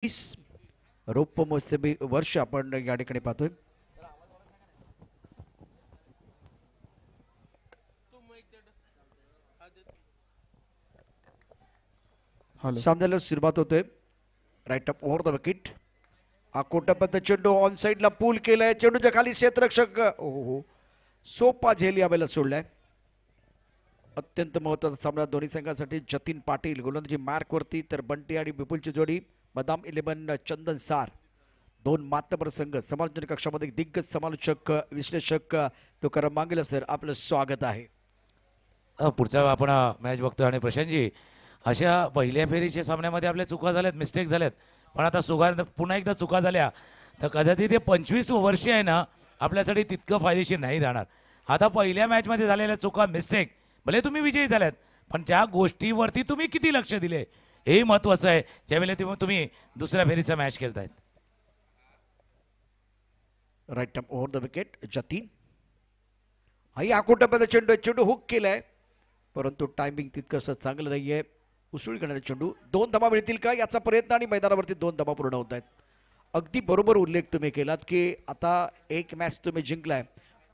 रौप्य महोत्सवी वर्ष आपण या ठिकाणी पाहतोय. सामन्याला सुरुवात होते. Right up over the wicket. आकोटापंत चेंडू ऑन साइडला पूल केलाय. चेंडूच्या खाली क्षेत्ररक्षक ओहो सोपा झेल यावेळेला सोडलाय. अत्यंत महत्त्वाचा सामना दोन्ही संघांसाठी. जतीन पाटील गोलंदाजी मार्क वरती तर बंटी आणि विपुलची जोडी बदाम 11 चंदन सार. दोन मातबर संघ. समालोचन कक्षामध्ये दिग्गज समालोचक विश्लेषक तुकाराम मांगेला सर आपलं स्वागत आहे. पुढचा आपण मॅच बघतोय आणि प्रशांतजी अशा पहिल्या फेरीच्या सामन्यामध्ये आपल्या चुका झाल्यात, मिस्टेक झाल्यात, पण आता पुन्हा एकदा चुका झाल्या तर कदाचित ते 25 वर्ष आहे ना आपल्यासाठी तितकं फायदेशीर नाही राहणार. आता पहिल्या मॅचमध्ये झालेल्या चुका, मिस्टेक, भले तुम्ही विजयी झाल्यात पण ज्या गोष्टीवरती तुम्ही किती लक्ष दिले हे महत्त्वाचं आहे ज्यावेळेला तुम्ही दुसऱ्या फेरीचा मॅच खेळतायत. Right up over the wicket. Jatin आई आकोटापंत चेंडू हुक केलाय परंतु टायमिंग तितकंसं चांगलं नाहीये. उसळी करणारे चेंडू. 2 धावा मिळतील का याचा प्रयत्न आणि मैदानावरती 2 धावा पूर्ण होत आहेत. अगदी बरोबर उल्लेख तुम्ही केलात की आता एक मॅच तुम्ही जिंकलाय.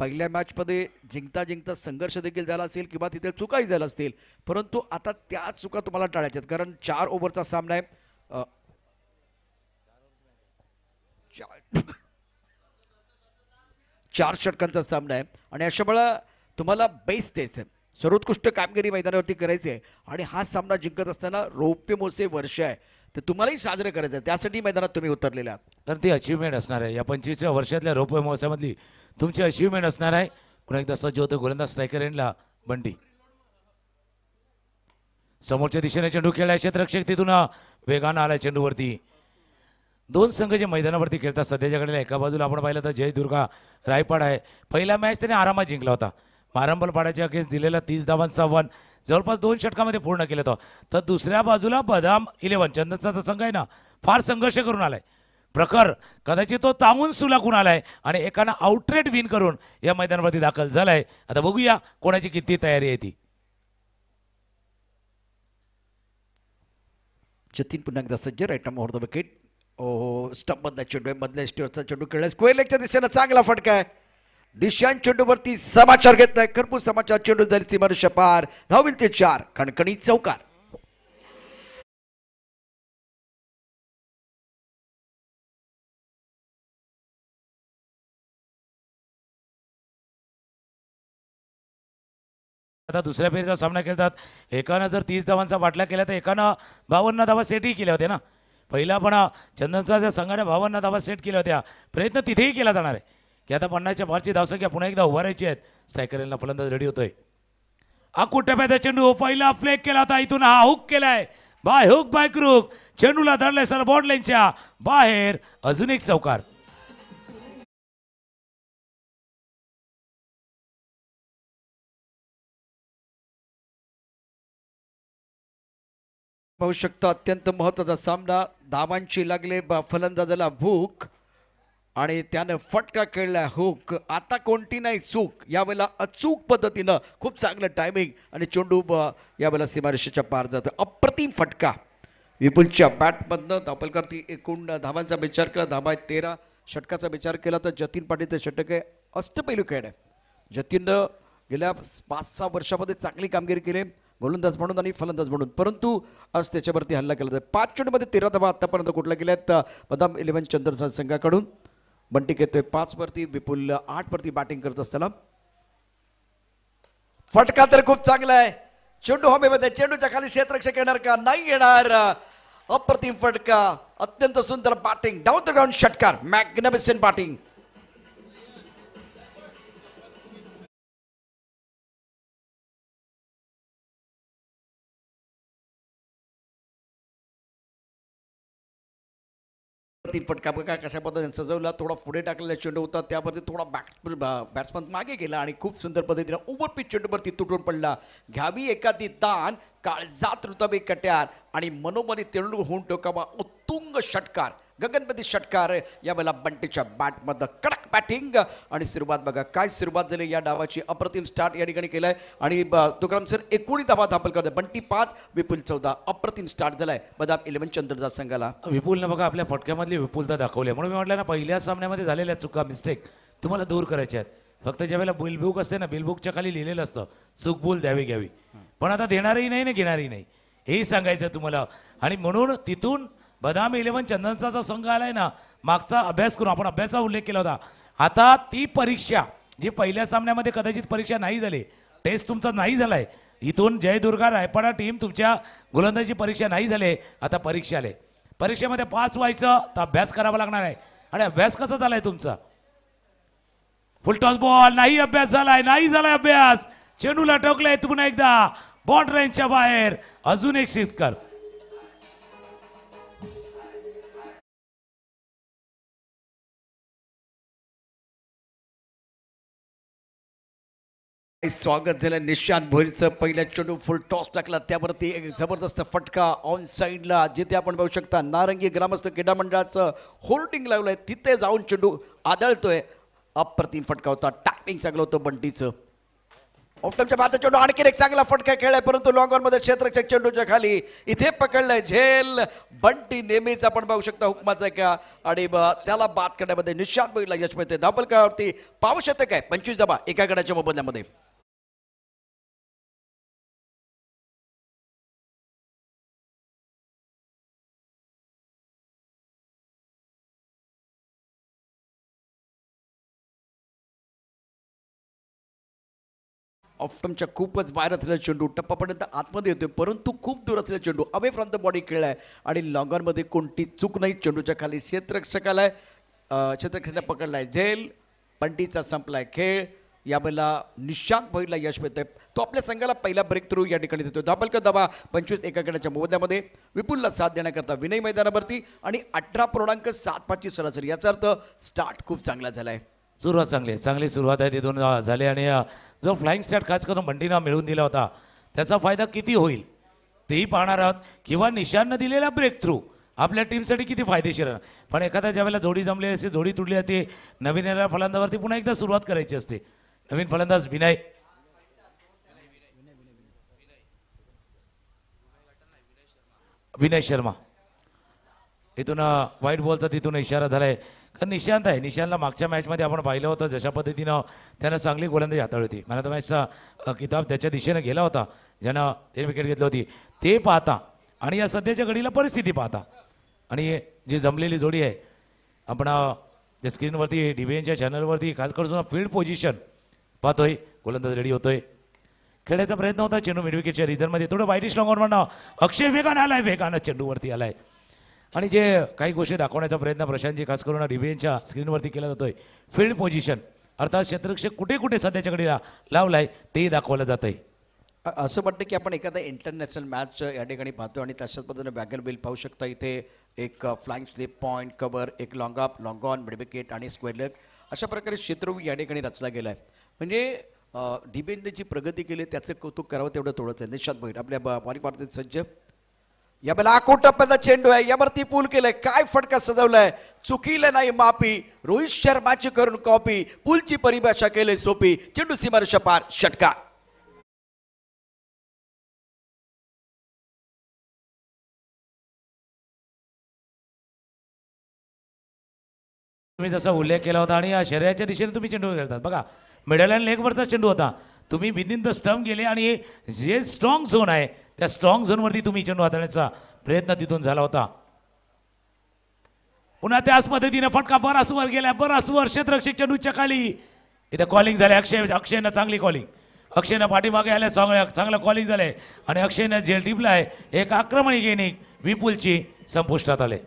पहिल्या मॅचमध्ये जिंकता संघर्ष देखील झाला असेल किंवा तिथे चुकाही झाल्या असतील परंतु आता त्या चुका तुम्हाला टाळायच्या आहेत कारण 4 ओव्हरचा सामना आहे. 4 षटकांचा सामना आहे आणि अशा वेळा तुम्हाला बेस्ट द्यायचं आहे. सर्वोत्कृष्ट कामगिरी मैदानावरती करायची आहे आणि हा सामना जिंकत असताना रौप्य महोत्सवी वर्ष आहे तर तुम्हालाही साजरं करायचं आहे. त्यासाठी मैदानात तुम्ही उतरलेले आहात. तर ती अचिव्हमेंट असणार आहे. या 25व्या वर्षातल्या रौप्य महोत्सवामधली तुमची अचिव्हमेंट असणार आहे. पुन्हा एकदा सज्ज होतं गोलंदाज स्ट्रायकर एंडला बंटी. समोरच्या दिशेने चेंडू खेळलाय. क्षेत्ररक्षक तिथून वेगानं आलाय चेंडूवरती. 2 संघ जे मैदानावरती खेळतात सध्याच्या घडीला एका बाजूला आपण पाहिलं तर जय दुर्गा रायपाड आहे. पहिला मॅच त्याने आरामात जिंकला होता. मारंबल पाड्याच्या अगेन्स्ट दिलेला 30 धावांचा आव्हान जवळपास 2 षटकामध्ये पूर्ण केलं होतं. तर दुसऱ्या बाजूला बदाम 11 चंदनचा संघ आहे ना फार संघर्ष करून आलाय. प्रखर कदाचित तो तामून सुलाखून आलाय आणि एकानं आउटरेट विन करून या मैदानावरती दाखल झालाय. आता बघूया कोणाची किती तयारी आहे ती. जतीन पुन्हा एकदा सज्ज. Right up over the wicket. ओ स्टंप मधला चेंडू आहे. मधल्या स्टेअरचा चेंडू खेळलाय. स्क्वेअर लेगच्या दिशेनं चांगला फटका आहे. दिशांत चेंडूवरती समाचार घेत आहे. खरपूस समाचार. चेंडू झाली सीमारेषा पार. धावतील ते 4. कणकणी चौकार. आता दुसऱ्या फेरीचा सामना खेळतात. एकानं जर 30 धावांचा बाटला केला तर एकानं 52 धावा सेटही केल्या होत्या ना. पहिला पण चंदनचा ज्या संघाने 52 धावा सेट केल्या होत्या. प्रयत्न तिथेही केला जाणार आहे की आता 50च्या पारची धावसंख्या पुन्हा एकदा उभारायची आहेत. स्ट्रायकरला फलंदाज रेडी होतोय. आकुटप्याचा चेंडू पहिला फ्लेक केला होता. इथून हा हुक केलाय. By hook by crook. चेंडूला धरलाय सर बॉर्ड लाईनच्या बाहेर. अजून एक चौकार. पाहू शकता अत्यंत महत्वाचा सामना. धावांची लागले फलंदाजाला भूक आणि त्यानं फटका खेळला हुक. आता कोणती नाही चूक. यावेळेला अचूक पद्धतीनं खूप चांगलं टायमिंग आणि चेंडू यावेळेला सीमारेषेच्या पार जातो. अप्रतिम फटका विपुलच्या बॅटमधनं. धावलकरती एकूण धावांचा विचार केला. धावा 13. षटकाचा विचार केला तर जतीन पाटीलचं षटक आहे. अष्टपैलू खेळ आहे. जतीननं गेल्या 5-6 वर्षामध्ये चांगली कामगिरी केली गोलंदाज म्हणून आणि फलंदाज म्हणून परंतु आज त्याच्यावरती हल्ला केला जातो. 5 चेंडूमध्ये 13 धावा आतापर्यंत कुठल्या गेल्यात बदाम 11 चंद्रचा संघाकडून. बंटी घेतोय 5 वरती. विपुल 8 वरती बॅटिंग करत असताना फटका तर खूप चांगला आहे. चेंडू हवेमध्ये. चेंडूच्या खाली क्षेत्ररक्षक येणार का? नाही येणार. अप्रतिम फटका. अत्यंत सुंदर बॅटिंग. डाऊन द ग्राउंड षटकार. Magnificent batting. फटका बघा कशा पद्धतीने सजवला. थोडा पुढे टाकलेला चेंडू होता. त्यावरती थोडा बॅट्समन मागे गेला आणि खूप सुंदर पद्धतीने ओव्हरपिच चेंडूवरती तुटून पडला. घ्यावी एखादी दान. काळजात रुताबी कट्यार आणि मनोमनी तेंडू होऊन टोकावा. उत्तुंग षटकार गगनपती षटकार यावेळेला बंटीच्या बॅटमध्ये कडक बॅटिंग आणि सुरुवात बघा काय सुरुवात झाली या डावाची. अप्रतिम स्टार्ट या ठिकाणी केलाय आणि तुकाराम सर 19 धावा दाखल करतोय. बंटी 5 विपुल 14. अप्रतिम स्टार्ट झालाय बदाम 11 चंद्रदास संघाला. विपुलनं बघा आपल्या फटक्यामधली विपुलता दाखवली म्हणून मी म्हटलं ना पहिल्या सामन्यामध्ये झालेल्या चुका मिस्टेक तुम्हाला दूर करायच्या आहेत. फक्त ज्यावेळेला बिलबुक असते ना बिलबुकच्या खाली लिहिलेलं असतं चूक भूल द्यावी घ्यावी पण आता देणारही नाही ना घेणारही नाही हेही सांगायचं तुम्हाला. आणि म्हणून तिथून बदाम 11 चंदनचा संघ आलाय ना मागचा अभ्यास करून आपण अभ्यासाचा उल्लेख केला होता. आता ती परीक्षा जी पहिल्या सामन्यामध्ये कदाचित परीक्षा नाही झाली टेस्ट तुमचा नाही झालाय इथून जयदुर्गा रायपाडा टीम तुमच्या गोलंदाजी परीक्षा नाही झाले आता परीक्षा आले. परीक्षेमध्ये पास व्हायचं तर अभ्यास करावा लागणार आहे. आणि अभ्यास कसा झालाय तुमचा फुल टॉस बॉल नाही अभ्यास झालाय नाही झालाय अभ्यास. चेंडूला टोकलाय पुन्हा एकदा बॉन्ड रेंजच्या बाहेर अजून एक षटकार. स्वागत झालं निशांत भोईरचं. पहिल्या चेंडू फुल टॉस टाकला त्यावरती एक जबरदस्त फटका ऑन साईडला जिथे आपण बघू शकता नारंगी ग्रामस्थ क्रीडा मंडळाचं होल्डिंग लावलंय तिथे जाऊन चेंडू आदळतोय. अप्रतिम फटका होता. टायमिंग चांगलं होतं बंटीचं. ऑफ्टमच्या बाद चेंडू आणखीन एक चांगला फटका खेळलाय परंतु लॉंग ऑन मध्ये क्षेत्ररक्षक चेंडूच्या खाली इथे पकडलाय झेल. बंटी नेहमीच आपण बघू शकता हुकमाचा का आणि त्याला बाद करण्यामध्ये निशांत भोईरला यश मिळते. धावफलकावरती पाहू शकते काय 25 धावा एका गडाच्या मोबदल्यामध्ये. ऑफ्टमच्या खूपच बाहेर असलेला चेंडू टप्पापर्यंत आतमध्ये येतोय परंतु खूप दूर असलेला चेंडू अवे फ्रॉम द बॉडी खेळलाय आणि लॉंगॉनमध्ये कोणती चूक नाही. चेंडूच्या खाली क्षेत्ररक्षकाला क्षेत्ररक्षकाने पकडलाय झेल. बंटीचा संपलाय खेळ. यावेळेला निशांत भोईरला यश मिळतंय. तो आपल्या संघाला पहिला ब्रेक थ्रू या ठिकाणी देतो. धाबलकर धावा 25 एका गडाच्या मोबदल्यामध्ये. विपुलला साथ देण्याकरता विनय मैदानावरती आणि 18.75 सरासरी. याचा अर्थ स्टार्ट खूप चांगला झालाय. सुरुवात चांगली सुरुवात आहे तिथून झाली आणि जो फ्लाइंग स्टार्ट खास करून बंटीनं मिळवून दिला होता त्याचा फायदा किती होईल तेही पाहणार आहोत किंवा निशांतनं दिलेला ब्रेक थ्रू आपल्या टीमसाठी किती फायदेशीर आहे. पण एखाद्या ज्यावेळेला जोडी जमली असते जोडी तुटली जाते नवीन येणाऱ्या फलंदावरती पुन्हा एकदा सुरुवात करायची असते. नवीन फलंदाज विनय शर्मा इथून व्हाईट बॉलचा तिथून इशारा झालाय. कारण निशांत आहे निशांतला मागच्या मॅचमध्ये आपण पाहिलं होतं जशा पद्धतीनं त्यानं चांगली गोलंदाजी हाताळली होती. मॅन ऑफ द मॅचचा किताब त्याच्या दिशेनं गेला होता ज्यानं 3 विकेट घेतली होती ते पाहता आणि या सध्याच्या घडीला परिस्थिती पाहता आणि जी जमलेली जोडी आहे आपण त्या स्क्रीनवरती DBNच्या चॅनलवरती खास करून फील्ड पोझिशन पाहतोय. गोलंदाज रेडी होतोय. खेळण्याचा प्रयत्न होता चेंडू मिड विकेटच्या रिझनमध्ये थोडं वाईटिश लॉंग ऑन अक्षय वेगानं आलाय वेगानं चेंडूवरती आलाय. आणि जे काही गोष्टी दाखवण्याचा प्रयत्न प्रशांतजी खास करून DBNच्या स्क्रीनवरती केला जातोय फील्ड पोझिशन अर्थात क्षेत्ररक्षक कुठे कुठे सध्याच्या घडीला लावलाय तेही दाखवलं जात आहे. असं वाटतं की आपण एखादा इंटरनॅशनल मॅच या ठिकाणी पाहतो आणि तशाच पद्धतीने वॅगन बिल पाहू शकता. इथे एक फ्लाइंग स्लिप पॉईंट कव्हर एक long up long on mid wicket आणि स्क्वेअर लेग अशा प्रकारे क्षेत्र या ठिकाणी रचला गेला आहे. म्हणजे DBNने जी प्रगती केली त्याचं कौतुक करावं तेवढं थोडंच आहे. निशांत भोईर आपल्या बॉलिंग पार्टीत सज्ज. यावेळेला आखून टप्प्याचा चेंडू आहे यावरती पूल केलाय काय फटका सजवलाय चुकीला नाही माफी. रोहित शर्माची करून कॉपी पूलची परिभाषा केली सोपी. चेंडू सीमारेषा पार षटकार. तुम्ही जसा उल्लेख केला होता आणि या शरीराच्या दिशेने तुम्ही चेंडू खेळतात बघा मिडल अँड लेगवरचा चेंडू होता तुम्ही विदिन द स्टंप गेले आणि जे स्ट्रॉंग झोन आहे त्या स्ट्रॉंग झोनवरती तुम्ही चेंडू हाताळण्याचा प्रयत्न तिथून झाला होता. पुन्हा त्याच पद्धतीने फटका बराच वर गेला बराच वर क्षेत्ररक्षक चेंडूच्या खाली इथे कॉलिंग झाले. अक्षयनं चांगली कॉलिंग अक्षयनं पाठीमागे आल्या चांगलं कॉलिंग झालंय आणि अक्षयनं झेल टिपलाय. एक आक्रमणी गेनिंग विपुलची संपुष्टात आले.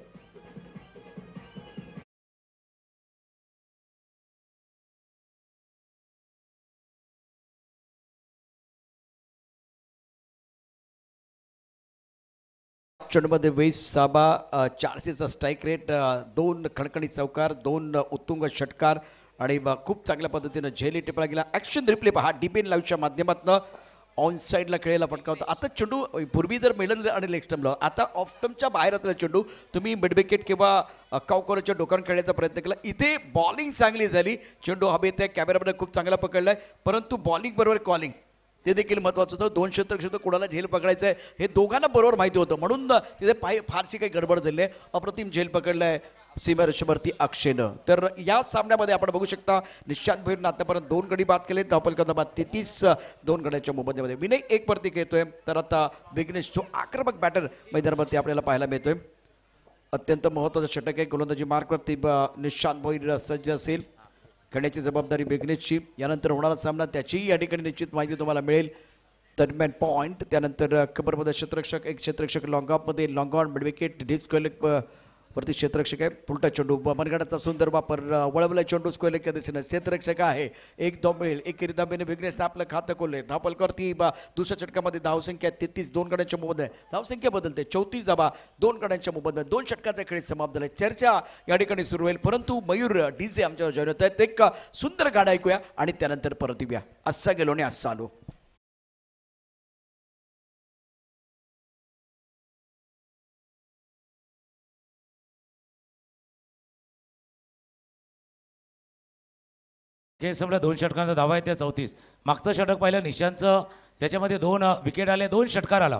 चेंडूमध्ये 20 साबा 400चा स्ट्राईक रेट 2 खणखणी चौकार 2 उत्तुंग षटकार आणि खूप चांगल्या पद्धतीनं झेली टिपला गेला. ॲक्शन रिप्ले पहा DBN लाईव्हच्या माध्यमातून ऑन साईडला खेळायला फटका होता. आता चेंडू पूर्वी जर मिडल आणि लेग स्टंपला, आता ऑफ स्टंपच्या बाहेर असलेला चेंडू तुम्ही मिड विकेट किंवा काउकोरच्या डोक्यावर खेळण्याचा प्रयत्न केला. इथे बॉलिंग चांगली झाली, चेंडू हवेत आहे, कॅमेरामध्ये खूप चांगला पकडलाय, परंतु बॉलिंग बरोबर कॉलिंग ते देखील महत्त्वाचं होतं. 2 क्षेत्र कोणाला झेल पकडायचं आहे हे दोघांना बरोबर माहिती होतं, म्हणून तिथे फारशी काही गडबड झाली आहे. अप्रतिम झेल पकडलाय सीमारेषेवरती अक्षयनं. तर या सामन्यामध्ये आपण बघू शकता निशांत भोईरनं आतापर्यंत 2 गडी बाद केले, धावफलक बाद 33 2 गड्यांच्या मोबदल्यामध्ये. विनय एक परती घेतोय, तर आता विघ्नेश जो आक्रमक बॅटर मैदानावरती आपल्याला पाहायला मिळतोय. अत्यंत महत्त्वाचं षटक आहे. गोलंदाजी मार्कवरती निशांत भोईर सज्ज असेल, खेळण्याची जबाबदारी विघ्नेशची. यानंतर होणारा सामना त्याचीही या ठिकाणी निश्चित माहिती तुम्हाला मिळेल. टर्नमॅन पॉईंट, त्यानंतर कबरमध्ये क्षेत्ररक्षक, एक क्षेत्ररक्षक लॉंग ऑफमध्ये, long on mid wicket, deep square वरती क्षेत्ररक्षक आहे. पुलटा चेंडू मनगडाचा सुंदर वापर, वळवला चेंडू स्क्वेअरच्या दिशेनं क्षेत्ररक्षक आहे. एक धाव मिळेल, एकेरी धावेने विघ्नेशने आपलं खातं खोलले. धावफलकावरती दुसऱ्या षटकामध्ये धावसंख्या 33 2 गड्यांच्या मोबदल्यात आहे. धावसंख्या बदलते 34 धावा 2 गड्यांच्या मोबदल्यात. 2 षटकाचा खेळ समाप्त झाला. चर्चा या ठिकाणी सुरू होईल, परंतु मयूर डीजे आमच्यावर जॉईन होत आहेत. एक सुंदर गाणं ऐकूया आणि त्यानंतर परत येऊया. असा गेलो आणि असा आलो. हे समजा 2 षटकांचा धावा आहे त्या 34. मागचं षटक पाहिलं निशांतचं, त्याच्यामध्ये 2 विकेट आले, 2 षटकार आला,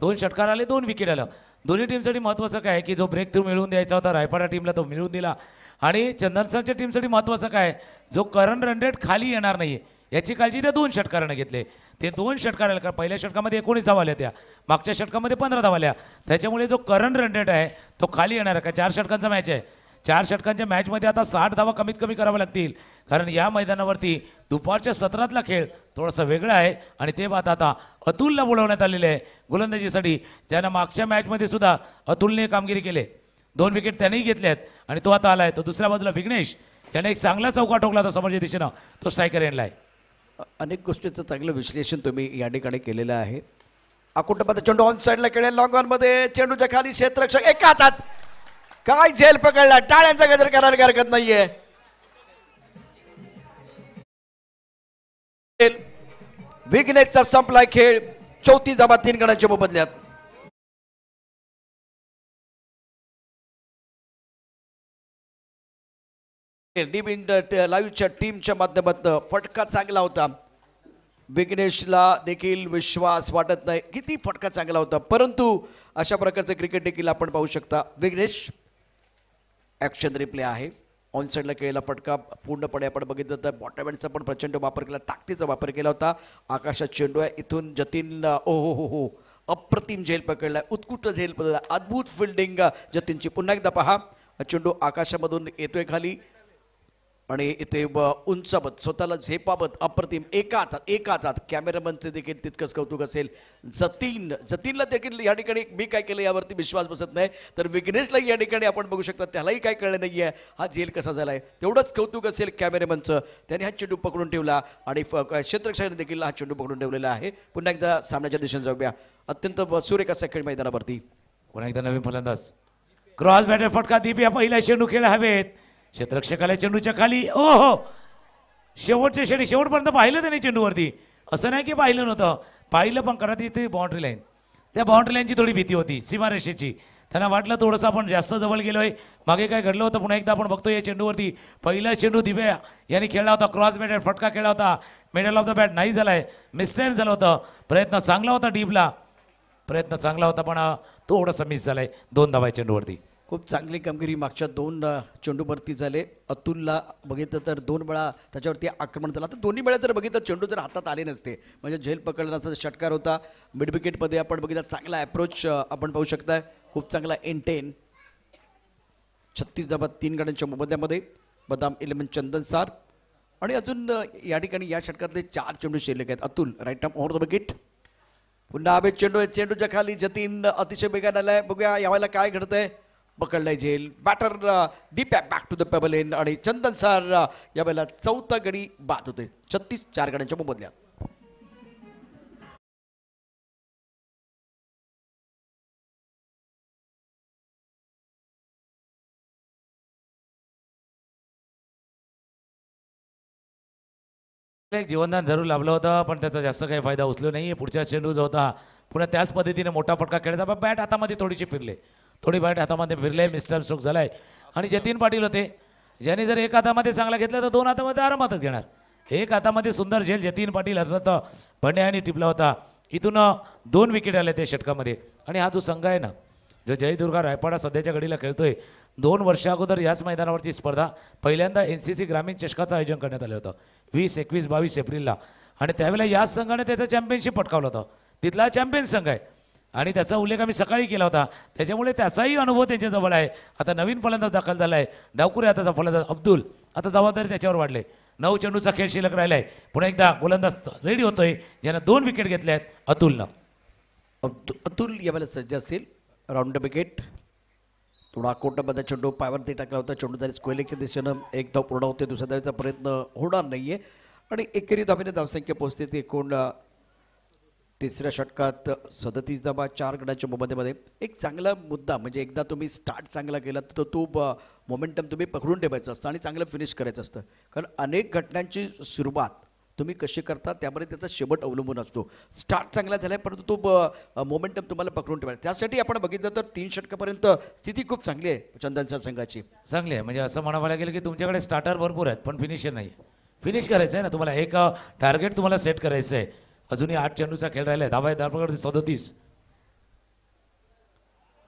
2 षटकार आले, 2 विकेट आलं. दोन्ही टीमसाठी महत्त्वाचं काय की जो ब्रेक थ्रू मिळवून द्यायचा होता रायपाडा टीमला तो मिळवून दिला. आणि चंदनसरच्या टीमसाठी महत्त्वाचं काय, जो करंट रन रेट खाली येणार नाही याची काळजी त्या 2 षटकारानं घेतले. ते 2 षटकार आले, कारण पहिल्या षटकामध्ये 19 धावा आल्या, त्या मागच्या षटकामध्ये 15 धावा आल्या. त्याच्यामुळे जो करंट रन रेट आहे तो खाली येणार आहे. का 4 षटकांचा मॅच आहे, 4 षटकांच्या मॅचमध्ये आता 60 धावा कमीत कमी कराव्या लागतील, कारण या मैदानावरती दुपारच्या सत्रातला खेळ थोडासा वेगळा आहे. आणि ते बात आता अतुलला बोलवण्यात आलेले आहे गोलंदाजीसाठी, ज्यानं मागच्या मॅचमध्ये सुद्धा अतुलने कामगिरी केली. 2 विकेट त्यानेही घेतले आहेत आणि तो आता आलाय. तो दुसऱ्या बाजूला विघ्नेश त्याने एक चांगला चौका ठोकला होता समोरच्या दिशेनं, तो स्ट्रायकर एंडला आहे. अनेक गोष्टींचं चांगलं विश्लेषण तुम्ही या ठिकाणी केलेलं आहे. अकुटमध्ये चेंडू ऑन साईडला खेळेल, लॉंग ऑन मध्ये चेंडूच्या खाली क्षेत्ररक्षक एका हातात, काय झेल पकडला, टाळ्यांचा गजर करायला हरकत नाहीये. विघ्नेशचा संपलाय खेळ, 34 धावा 3 गड्यांच्या मोबदल्यात. लाईव्हच्या टीमच्या माध्यमातून फटका चांगला होता. विघ्नेशला देखील विश्वास वाटत नाही किती फटका चांगला होता, परंतु अशा प्रकारचं क्रिकेट देखील आपण पाहू शकता. विघ्नेश ॲक्शन रिप्ले आहे. ऑन साईडला केलेला फटका पूर्णपणे आपण बघितलं तर बॉटमॅनचा पण प्रचंड वापर केला, ताकदीचा वापर केला होता. आकाशात चेंडू आहे, इथून जतीन हो अप्रतिम झेल पकडलाय, उत्कृष्ट झेल पकडला, अद्भुत फिल्डिंग जतीनची. पुन्हा एकदा पहा, चेंडू आकाशामधून येतोय खाली आणि इथे उंचावत स्वतःला झेपावत अप्रतिम एका हातात. कॅमेरामनचे देखील तितकंच कौतुक असेल. जतीनला देखील या ठिकाणी मी काय केलं यावरती विश्वास बसत नाही, तर विघ्नेशला या ठिकाणी आपण बघू शकता त्यालाही काय कळलं नाही आहे हा झेल कसा झालाय. तेवढंच कौतुक असेल कॅमेरामनचं, त्याने हा चेंडू पकडून ठेवला आणि क्षेत्ररक्षकाने देखील हा चेंडू पकडून ठेवलेला आहे. पुन्हा एकदा सामन्याच्या दिशेने जाऊया. अत्यंत सुरेख असा खेळ मैदानावरती. पुन्हा एकदा नवीन फलंदाज, क्रॉस बॅटर फटका दीप या पहिला चेंडू खेळ हवेत, क्षेत्ररक्षकाला चेंडूच्या खाली. ओहो, शेवटच्या क्षणी शेवटपर्यंत पाहिलं त्याने चेंडूवरती, असं नाही की पाहिलं नव्हतं, पाहिलं पण करत इथे बाउंड्री लाईन, त्या बाउंड्री लाईनची थोडी भीती होती सीमारेषेची. त्यांना वाटलं थोडंसं आपण जास्त जवळ गेलोय, मागे काय घडलं होतं पुन्हा एकदा आपण बघतो. या चेंडूवरती पहिला चेंडू दिव्या यांनी खेळला होता, क्रॉस बॅटर फटका खेळला होता, मिडल ऑफ द बॅट नाही झालाय, मिसटाईम झालं होतं. प्रयत्न चांगला होता, डीपला प्रयत्न चांगला होता पण थोडासा मिस झालाय. 2 धावा चेंडूवरती. खूप चांगली कामगिरी मागच्या 2 चेंडूवरती झाले. अतुलला बघितलं तर 2 वेळा त्याच्यावरती आक्रमण झालं. आता दोन्ही वेळा जर बघितलं चेंडू जर हातात आले नसते म्हणजे झेल पकडण्याचा षटकार होता. मिड विकेटमध्ये आपण बघितलं चांगला अप्रोच आपण पाहू शकताय, खूप चांगला एंटेन. 36 धावा 3 गड्यांच्या मोबदल्यामध्ये बदाम 11 चंदनसार आणि अजून या ठिकाणी या षटकातले 4 चेंडू शिल्लक आहेत. Atul right arm over the wicket. पुन्हा हवेत चेंडू आहे, चेंडूच्या खाली जतीन अतिशय वेगाने आलाय. बघूया यावेळेला काय घडतंय. पकडलाय झेल, batter deep back to the pavilion आणि चंदन सर यावेळेला 4था गडी बाद होते. 36 4 गड्यांच्या मोबदल्यात. एक जीवनदान जरूर लाभलं होतं, पण त्याचा जास्त काही फायदा उचलू नाही. पुढच्या चेंडू जो होता पुन्हा त्याच पद्धतीने मोठा फटका खेळायचा, पण बॅट हातामध्ये थोडीशी फिरले, थोडी बॅट हातामध्ये फिरले, मिस्टर स्ट्रोक झालाय. आणि जतीन पाटील होते, ज्याने जर एक हातामध्ये चांगला घेतला तर दोन हातामध्ये आरामातच घेणार. एक हातामध्ये सुंदर झेल जतीन पाटील हातात भंड्याने टिपला होता. इथून 2 विकेट आले ते षटकामध्ये. आणि हा जो संघ आहे ना, जो जयदुर्गा रायपाडा सध्याच्या घडीला खेळतोय, 2 वर्षा अगोदर याच मैदानावरची स्पर्धा पहिल्यांदा NCC ग्रामीण चषकाचं आयोजन करण्यात आलं होतं 20, 21, 22 एप्रिलला. आणि त्यावेळेला याच संघाने त्याचं चॅम्पियनशिप पटकावलं होतं. तिथला चॅम्पियन संघ आहे आणि त्याचा उल्लेख आम्ही सकाळी केला होता. त्याच्यामुळे त्याचाही अनुभव त्यांच्याजवळ आहे. आता नवीन फलंदाज दाखल झाला आहे, डावकुरे हाताचा फलंदाज अब्दुल. आता जबाबदारी त्याच्यावर वाढले. 9 चेंडूचा खेळ शिल्लक राहिला आहे. पुन्हा एकदा गोलंदाज रेडी होतोय, ज्यानं 2 विकेट घेतल्या आहेत अतुलनं. अतुल यावेळेला सज्ज असेल. राऊंड विकेट, थोडा कोटमध्ये चेंडू पायावरती टाकला होता. चेंडू जरी स्क्वेअरच्या दिशेनं एक धाव पूर्ण होते, दुसऱ्या धावेचा प्रयत्न होणार नाहीये. आणि एकेरी धावेने धावसंख्या पोहोचते ती एकूण तिसऱ्या षटकात 37 धावा 4 गड्यांच्या मोबदल्यामध्ये. एक चांगला मुद्दा म्हणजे एकदा तुम्ही स्टार्ट चांगला केला तर तो मोमेंटम तुम्ही पकडून ठेवायचं असतं आणि चांगलं फिनिश करायचं असतं. कारण अनेक घटनांची सुरुवात तुम्ही कशी करता त्यामध्ये त्याचा शेवट अवलंबून असतो. स्टार्ट चांगला झाला आहे, परंतु तो मोमेंटम तुम्हाला पकडून ठेवायचा. त्यासाठी आपण बघितलं तर 3 षटकापर्यंत स्थिती खूप चांगली आहे चंदन सर संघाची. चांगली आहे. म्हणजे असं म्हणावं लागेल की तुमच्याकडे स्टार्टर भरपूर आहेत, पण फिनिशर नाही. फिनिश करायचं आहे ना तुम्हाला. एक टार्गेट तुम्हाला सेट करायचं आहे. अजूनही 8 चेंडूचा खेळ राहिला आहे. धावा आहेत धावपकडे 37.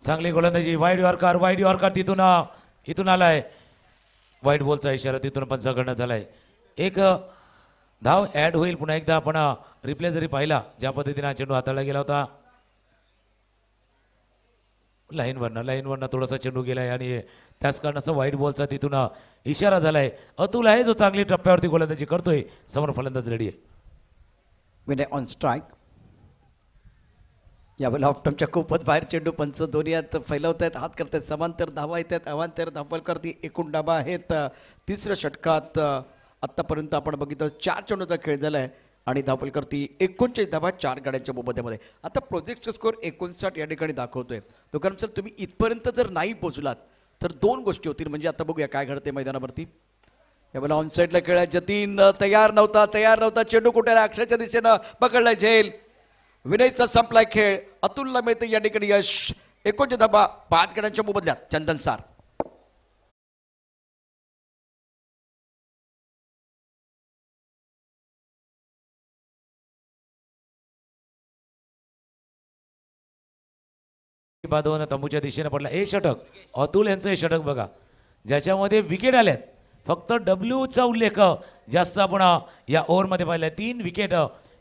चांगली गोलंदाजी, वाईड यॉर्कर इथून आलाय. वाईट बॉलचा इशारा तिथून पंच करण्यात झालाय. एक धाव ऍड होईल. पुन्हा एकदा आपण रिप्ले जरी पाहिला ज्या पद्धतीने हा चेंडू हाताळला गेला होता, लाईनवरनं थोडासा चेंडू गेलाय आणि त्याच कारणाचा व्हाईट बॉलचा तिथून इशारा झालाय. अतुल आहे जो चांगली टप्प्यावरती गोलंदाजी करतोय. समोर फलंदाज रेडी आहे. Vinay on strike. यावेळेला ऑफ टर्मच्या खूपच बाहेर चेंडू पंच दोन्ही हात फैलवत आहेत, हात करतायत. समांतर धावा येतात, अवांतर धावपलकरती. एकूण धावा आहेत तिसऱ्या षटकात. आत्तापर्यंत आपण बघितलं 4 चेंडूचा खेळ झाला आहे आणि धावपलकरती 39 धावा 4 गाड्यांच्या मोबदल्यामध्ये. आता प्रोजेक्टचा स्कोअर 59 या ठिकाणी दाखवतोय. तो कारण सर तुम्ही इथपर्यंत जर नाही पोहोचलात तर 2 गोष्टी होतील. म्हणजे आता बघूया काय घडते मैदानावरती. यावेळेला ऑनसाईडला खेळा. जतीन तयार नव्हता. चेंडू कुठे अक्षरच्या दिशेनं पकडलाय झेल. विनयचा संपलाय खेळ. अतुलला मिळते या ठिकाणी यश. 39 धावा 5 गड्यांच्या मोबदल्यात. चंदन सार. बाजूने तंबूच्या दिशेने पडला. हे षटक अतुल यांचं हे षटक बघा, ज्याच्यामध्ये विकेट आल्यात. फक्त डब्ल्यूचा उल्लेख जास्त आपण या ओव्हरमध्ये पाहिला. 3 विकेट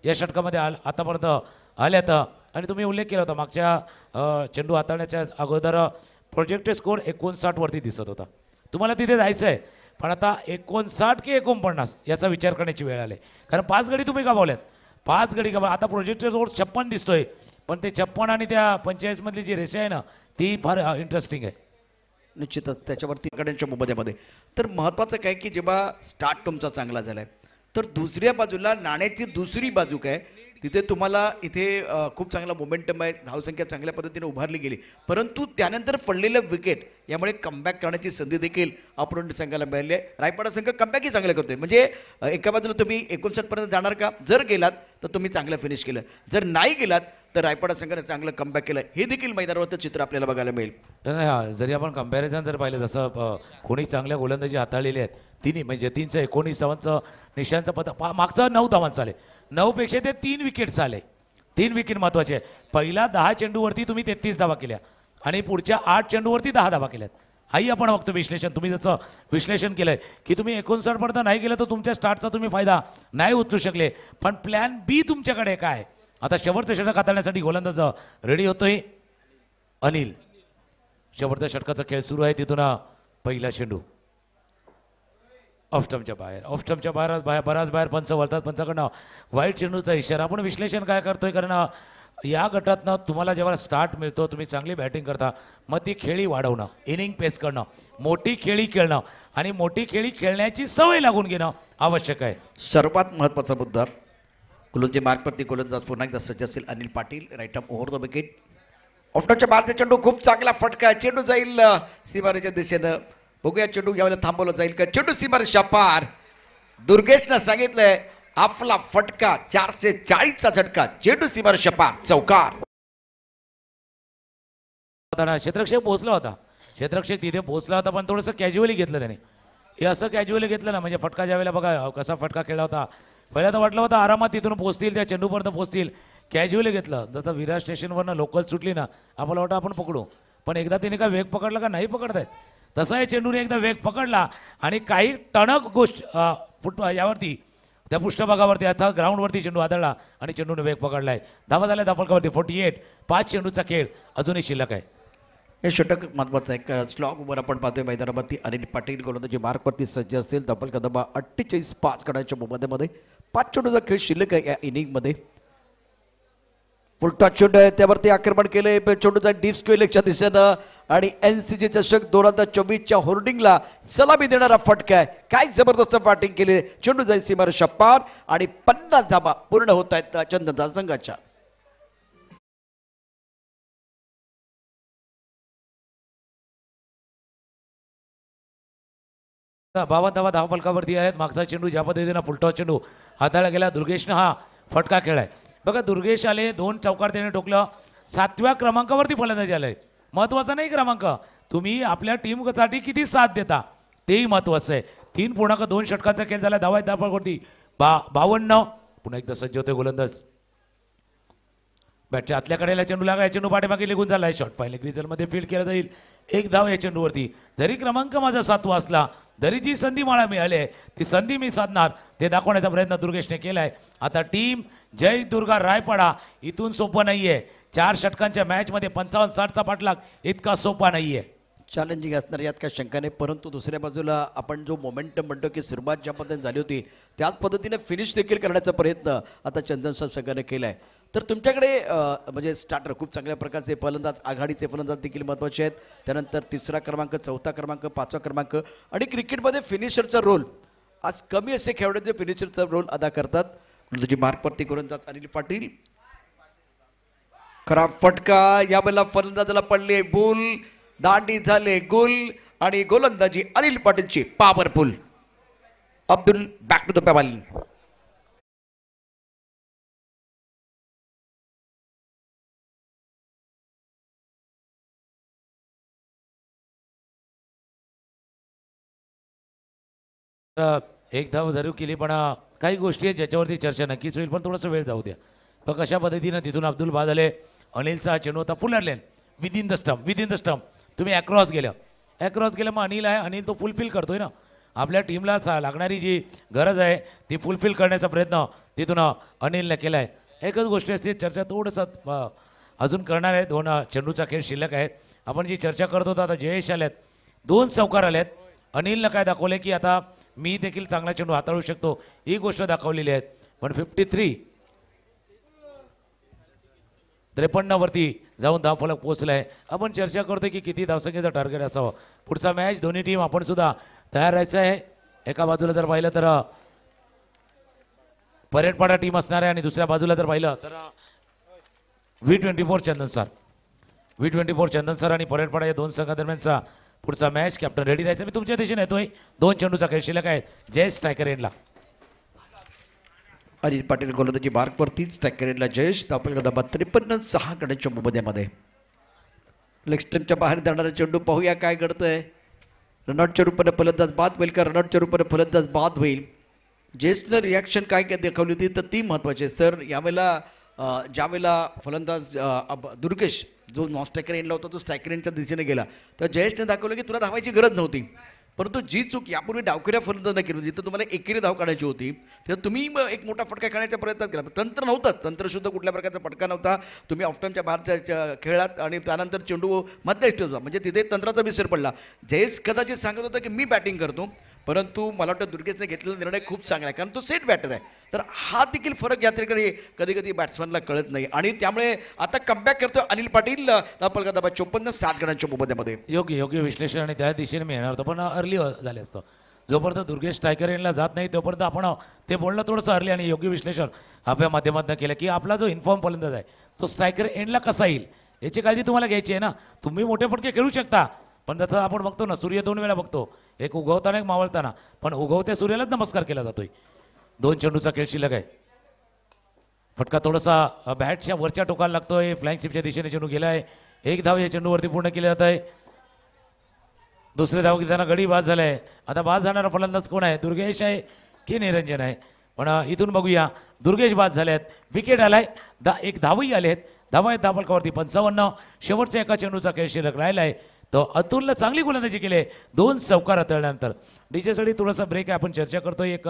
या षटकामध्ये आतापर्यंत आल्यात. आणि तुम्ही उल्लेख केला होता मागच्या चेंडू हाताळण्याच्या अगोदर प्रोजेक्टेड स्कोअर 59 वरती दिसत होता. तुम्हाला तिथे जायचं आहे, पण आता 59 की 49 याचा विचार करण्याची वेळ आली. कारण 5 गडी तुम्ही गमावल्यात. 5 गडी गमावल्या. आता प्रोजेक्टेड स्कोअर 56 दिसतोय, पण ते 56 आणि त्या 45 मधली जी रेषा आहे ना ती फार इंटरेस्टिंग आहे. निश्चितच त्याच्यावरती गड्यांच्या मोबदल्यामध्ये. तर महत्त्वाचं काय की जेव्हा स्टार्ट तुमचा चांगला झालाय तर दुसऱ्या बाजूला नाण्याची दुसरी बाजू काय, तिथे तुम्हाला इथे खूप चांगला मोमेंटम आहे. धावसंख्या चांगल्या पद्धतीने उभारली गेली, परंतु त्यानंतर पडलेलं विकेट यामुळे कमबॅक करण्याची संधी देखील अपोनंट संघाला मिळाली आहे. रायपाडा संघ कमबॅकही चांगलं करतोय. म्हणजे एका बाजूला तुम्ही 59 पर्यंत जाणार का, जर गेलात तर तुम्ही चांगलं फिनिश केलं, जर नाही गेलात तर रायपाडा संघाने चांगलं कमबॅक केलं. हे देखील मैदानावरचं चित्र आपल्याला बघायला मिळेल. जरी आपण कम्पॅरिझन जर पाहिलं, जसं कोणी चांगल्या गोलंदाजी हाताळलेली आहेत तिन्ही, म्हणजे जतीनचं 19 धावांचं, निशांचं मागचा 9 धावांचं आले. 9 पेक्षा ते 3 विकेट्स आले. 3 विकेट महत्वाचे आहे. पहिला 10 चेंडूवरती तुम्ही 33 धावा केल्या आणि पुढच्या 8 चेंडूवरती 10 धावा केल्यात. हाही आपण बघतो विश्लेषण. तुम्ही जसं विश्लेषण केलंय की तुम्ही 59 पर्यंत नाही गेलं तर तुमच्या स्टार्टचा तुम्ही फायदा नाही उचलू शकले, पण प्लॅन बी तुमच्याकडे काय. आता शेवटचं षटक हाताळण्यासाठी गोलंदाज रेडी होतोय अनिल. शेवटच्या षटकाचा खेळ सुरू आहे. तिथून पहिला चेंडू ऑफस्टमच्या बाहेर बराच बाहेर पंच वळतात. पंचाकडनं वाईट चेंडूचा इशारा. आपण विश्लेषण काय करतोय, कारण या गटातनं तुम्हाला जेव्हा स्टार्ट मिळतो, तुम्ही चांगली बॅटिंग करता, मग ती खेळी वाढवणं, इनिंग पेस करणं, मोठी खेळी खेळणं आणि मोठी खेळी खेळण्याची सवय लागून घेणं आवश्यक आहे. सर्वात महत्त्वाचा मुद्दा. कुलूंजी मार्गप्रती गोलंदाज पुन्हा एकदा सज्ज असेल Anil Patil. Right arm over the wicket. ऑफटॉपच्या बाहेरचा चेंडू खूप चांगला फटका. चेंडू जाईल सीमारेच्या दिशेनं. बघूया चेंडू यावेळेला थांबवलं जाईल का. चेंडू सीमारेषा पार. दुर्गेशनं सांगितलंय आपला फटका 440चा झटका, चेंडू सीमारेषा पार, चौकार. होता क्षेत्ररक्षक पोहोचला होता, क्षेत्ररक्षक तिथे पोहोचला होता, पण थोडंसं कॅज्युअली घेतलं त्याने. हे असं कॅज्युअली घेतलं ना, म्हणजे फटका ज्यावेळेला बघा कसा फटका खेळला होता, पहिला तर वाटलं होतं आरामात तिथून पोहोचतील, त्या चेंडूपर्यंत पोहोचतील, कॅज्युअली घेतलं. जसं विरार स्टेशनवरनं लोकल सुटली ना, आपल्याला वाटतं आपण पकडू, पण एकदा तिने का वेग पकडला का नाही पकडतायत, तसा या चेंडूने एकदा वेग पकडला आणि काही टणक गोष्ट यावरती त्या पृष्ठभागावरती अर्थात ग्राउंडवरती चेंडू आदळला आणि चेंडूने वेग पकडलाय. धावा झाल्या धापलकावरती 48. 5 चेंडूचा खेळ अजूनही शिल्लक आहे. हे षटक महत्वाचं आहे. स्लॉग वर आपण पाहतोय मैदानावरती अनिल पाटील गोलंदाजी मार्कवरती सज्ज असतील. धबल कदबा 48-5 काढायच्या मोबदल्यामध्ये 5 चेंडूचा खेळ शिल्लक आहे या इनिंगमध्ये. फुलटॉस चेंडू आहे, त्यावरती आक्रमण केलंय, चेंडूचा डीप स्क्वेअरच्या दिशेनं आणि NCG चषक 2024च्या होर्डिंगला सलामी देणारा फटका आहे. काय जबरदस्त बॅटिंग केली, चेंडू जाईल सीमारेषा पार आणि 50 धाबा पूर्ण होत आहेत चंदनचा संघाच्या. 52 धावा धावफलकावरती आहेत. मागचा चेंडू ज्या पद्धतीनं फुलटॉस चेंडू हाताळला गेला, दुर्गेशनं हा फटका खेळाय. बघा दुर्गेश आले, 2 चौकार त्याने टोकलं, 7व्या क्रमांकावरती फलंदाजी आलाय. महत्वाचा नाही क्रमांक, तुम्ही आपल्या टीमसाठी किती साथ देता तेही महत्वाचं आहे. 3.2 षटकांचा खेळ झाला. धावा धावफलकावरती 52. पुन्हा एकदा सज्ज होते गोलंदाज. बॅटच्या आतल्या कडेला चेंडू लागला, चेंडू पाठीमागे निघून झालाय. शॉट पाहिले ग्रिजलमध्ये फील्ड केलं जाईल. 1 धाव या चेंडूवरती. जरी क्रमांक माझा 7वा असला तरी जी संधी मला मिळाली आहे ती संधी मी साधणार ते दाखवण्याचा प्रयत्न दुर्गेशने केलाय. आता टीम जय दुर्गा रायपाडा इथून सोपं नाहीये. 4 षटकांच्या मॅचमध्ये 55-60चा पाठलाग इतका सोपा नाहीये. चॅलेंजिंग असणार यात काय शंका नाही, परंतु दुसऱ्या बाजूला आपण जो मोमेंटम म्हणतो की सुरुवात ज्या पद्धतीने झाली होती त्याच पद्धतीने फिनिश देखील करण्याचा प्रयत्न आता चंदनचा संघाने केलाय. तर तुमच्याकडे म्हणजे स्टार्टर खूप चांगल्या प्रकारचे फलंदाज, आघाडीचे फलंदाज देखील महत्त्वाचे आहेत. त्यानंतर 3रा क्रमांक, 4था क्रमांक, 5वा क्रमांक आणि क्रिकेटमध्ये फिनिशरचा रोल आज कमी असे खेळाडू जे फिनिशरचा रोल अदा करतात. तुझी मार्कवरती गोलंदाज अनिल पाटील, खराब फटका, यावेळेला फलंदाजाला पडले बोल, दांडी झाले गोल आणि गोलंदाजी अनिल पाटीलची powerful. Abdul back to the ball. एक धाव जरूर केली, पण काही गोष्टी आहेत ज्याच्यावरती चर्चा नक्कीच होईल, पण थोडासा वेळ जाऊ द्या. पण कशा पद्धतीनं तिथून अब्दुल बाद झाले. अनिलचा चेंडू होता फुल लेन विदिन द स्टंप. तुम्ही अक्रॉस गेलं मग अनिल आहे, अनिल तो फुलफिल करतोय ना. आपल्या टीमला लागणारी जी गरज आहे ती फुलफिल करण्याचा प्रयत्न तिथून अनिलने केला आहे. एकच गोष्ट असते, चर्चा थोडंसं अजून करणार आहे. 2 चेंडूचा खेळ शिल्लक आहे. आपण जी चर्चा करत होतो, आता जयेश आल्यात, 2 चौकार आल्यात. अनिलनं काय दाखवलंय की आता मी देखील चांगला चेंडू हाताळू शकतो ही गोष्ट दाखवलेली आहे. पण 53 वरती जाऊन धावफलक पोहोचलाय. आपण चर्चा करतोय की किती धावसंख्येचं टार्गेट असावं. पुढचा मॅच दोन्ही टीम आपण सुद्धा तयार राहायचं आहे. एका बाजूला जर पाहिलं तर परेडपाडा टीम असणार आहे आणि दुसऱ्या बाजूला जर पाहिलं तर V24 चंदन सर आणि परेडपाडा या 2 संघादरम्यानचा पुढचा मॅच. कॅप्टन रेडी राहायचं. मी तुमच्या दिशेने येतोय. 2 चेंडूचा खेळ शिल्लक आहे. जय स्ट्रायकर एंडला अनिल पाटील गोलंदाजी मार्कवरती, स्ट्रायकर एंडला जयेश. धावफलक धाबा 53-6 काढायच्या मोबदल्यामध्ये. लेग स्टंपच्या बाहेर जाणारा चेंडू पाहूया काय घडतंय. रनआउटच्या रूपाने फलंदाज बाद होईल का रनआउटच्या रूपाने फलंदाज बाद होईल. जयेशनं रिॲक्शन काय काय दाखवली होती तर ती महत्त्वाची आहे. सर यावेळेला ज्यावेळेला फलंदाज दुर्गेश जो नॉन स्ट्रायकर एंडला होता तो स्ट्रायकर एंडच्या दिशेने गेला तर जयेशने दाखवलं की तुला धावायची गरज नव्हती, परंतु जी चूक यापूर्वी डावखऱ्या फलंदाजांना केली होती, जिथं तुम्हाला एकेरी धाव काढायची होती तेव्हा तुम्ही एक मोठा फटका खेळण्याचा प्रयत्न केला. तंत्र नव्हतं, तंत्रशुद्ध कुठल्या प्रकारचा फटका नव्हता. तुम्ही ऑफटर्नच्या बाहेरच्या खेळात आणि त्यानंतर चेंडू मधल्या होता, म्हणजे तिथे तंत्राचा विसर पडला. जयेश कदाचित सांगत होता की मी बॅटिंग करतो, परंतु मला वाटतं दुर्गेशने घेतलेला निर्णय खूप चांगला आहे, कारण तो सेट बॅटर आहे. तर हा देखील फरक यात्रेकडे कधी कधी बॅट्समॅनला कळत नाही आणि त्यामुळे आता कमबॅक करतो अनिल पाटील. धावफलक धाबा 54-7 गणांच्या मोबदल्यामध्ये. योग्य विश्लेषण आणि त्या दिशेने मी येणार होतो, पण अर्ली झाले असतं. जोपर्यंत दुर्गेश स्ट्रायकर एंडला जात नाही तोपर्यंत आपण ते बोलणं थोडंसं अर्ली आणि योग्य विश्लेषण आपल्या माध्यमातून केलं की आपला जो इन्फॉर्म फलंदाज आहे तो स्ट्रायकर एंडला कसा येईल याची काळजी तुम्हाला घ्यायची आहे ना. तुम्ही मोठे फटके खेळू शकता, पण जसं आपण बघतो ना, सूर्य 2 वेळा बघतो, एक उगवताना एक मावळताना, पण उगवत्या सूर्यालाच नमस्कार केला जातोय. 2 चेंडूचा खेळ शिल्लक आहे. फटका थोडासा बॅटच्या वरच्या टोकाला लागतोय. फ्लाइंग शिपच्या दिशेने चेंडू गेलाय. 1 धाव या चेंडूवरती पूर्ण केली जात आहे. दुसरे धाव घेताना गडी बाद झालाय. आता बाद जाणारा फलंदाज कोण आहे? दुर्गेश आहे की निरंजन आहे? पण इथून बघूया. दुर्गेश बाद झालेत. विकेट आलाय. एक धावही आलेत. धावा आहेत धावफलकावरती 55. शेवटच्या एका चेंडूचा खेळ शिल्लक राहिलाय. तो अतुलनं चांगली गोलंदाजी केली. 2 चौकार हाताळल्यानंतर डीजेसाठी थोडासा ब्रेक आहे. आपण चर्चा करतोय एक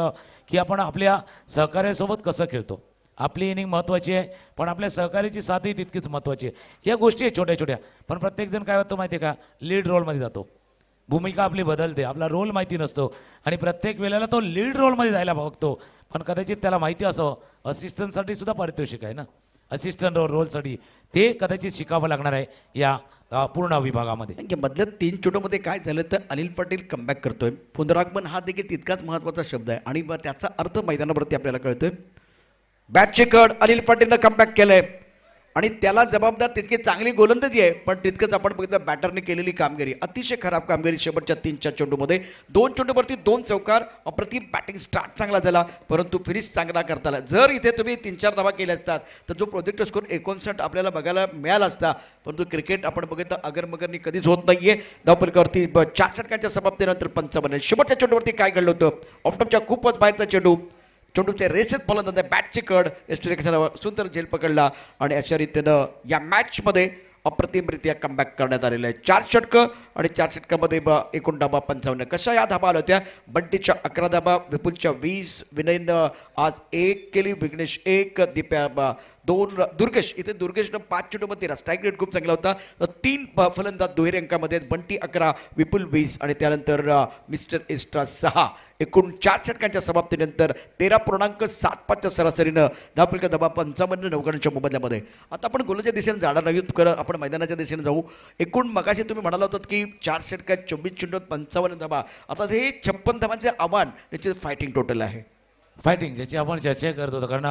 की आपण आपल्या सहकार्यासोबत कसं खेळतो. आपली इनिंग महत्त्वाची आहे पण आपल्या सहकार्याची साथही तितकीच महत्त्वाची आहे. या गोष्टी आहेत छोट्या छोट्या. पण प्रत्येकजण काय होतं माहिती आहे का? लीड रोलमध्ये जातो. भूमिका आपली बदलते. आपला रोल माहिती नसतो आणि प्रत्येक वेळेला तो लीड रोलमध्ये जायला बघतो. पण कदाचित त्याला माहिती असावं असिस्टंटसाठी सुद्धा पारितोषिक आहे ना. असिस्टंट रोलसाठी ते कदाचित शिकावं लागणार आहे या पूर्ण विभागामध्ये. कारण की मधल्या 3 चेंडूमध्ये काय झालं तर अनिल पाटील कमबॅक करतोय. पुनरागमन हा देखील तितकाच महत्त्वाचा शब्द आहे आणि मग त्याचा अर्थ मैदानावरती आपल्याला कळतोय. बॅटची कड अनिल पाटीलनं कमबॅक केलंय आणि त्याला जबाबदार तितकी चांगली गोलंदाजी आहे. पण तितकंच आपण बघितलं बॅटरने केलेली कामगिरी अतिशय खराब कामगिरी शेवटच्या 3-4 चेंडूमध्ये. 2 चेंडूवरती 2 चौकार. अप्रतिम बॅटिंग स्टार्ट चांगला झाला परंतु फिनिश चांगला करता आला. जर इथे तुम्ही 3-4 धावा केल्या असतात तर जो प्रोजेक्ट स्कोर 59 आपल्याला बघायला मिळाला असता. परंतु क्रिकेट आपण बघितलं अगरमगरनी कधीच होत नाहीये. धावफलकावरती 4 षटकांच्या समाप्तीनंतर 55. शेवटच्या चेंडूवरती काय घडलं होतं? ऑफटॉपच्या खूपच बाहेरचा चेंडू. चेंडूच्या रेषेत फलंदाज बॅटची कड एस्ट्रेक्सला सुंदर झेल पकडला आणि अशा रीतीनं या मॅचमध्ये अप्रतिमरित्या कमबॅक करण्यात आलेलं आहे. 4 षटकं आणि 4 षटकामध्ये एकूण धाबा 55. कशा या धाबा आल्या होत्या? बंटीच्या 11 धाबा, विपुलच्या 20, विनयनं आज 1 केली, विघ्नेश 1, दिप्या 2, दुर्गेश इथे दुर्गेशनं 5 चेंडूमध्ये स्ट्राईक रेट खूप चांगला होता. 3 फलंदाज दुहेरी अंकामध्ये बंटी 11, विपुल 20 आणि त्यानंतर मिस्टर एक्स्ट्रा 6. एकूण 4 षटकांच्या समाप्तीनंतर 13.75च्या सरासरीनं धावफलक धाबा 55 9 मोबदल्यामध्ये. आता आपण गोलच्या दिशेने जाणार नाही आपण मैदानाच्या दिशेने जाऊ. एकूण मगाशी तुम्ही म्हणाला होतात की 4 षटकात 24 चेंडूत 55 धाबा. आता हे 56 धाबांचे आव्हान याचे फायटिंग टोटल आहे. फायटिंग ज्याची आपण चर्चा करत होतो कारण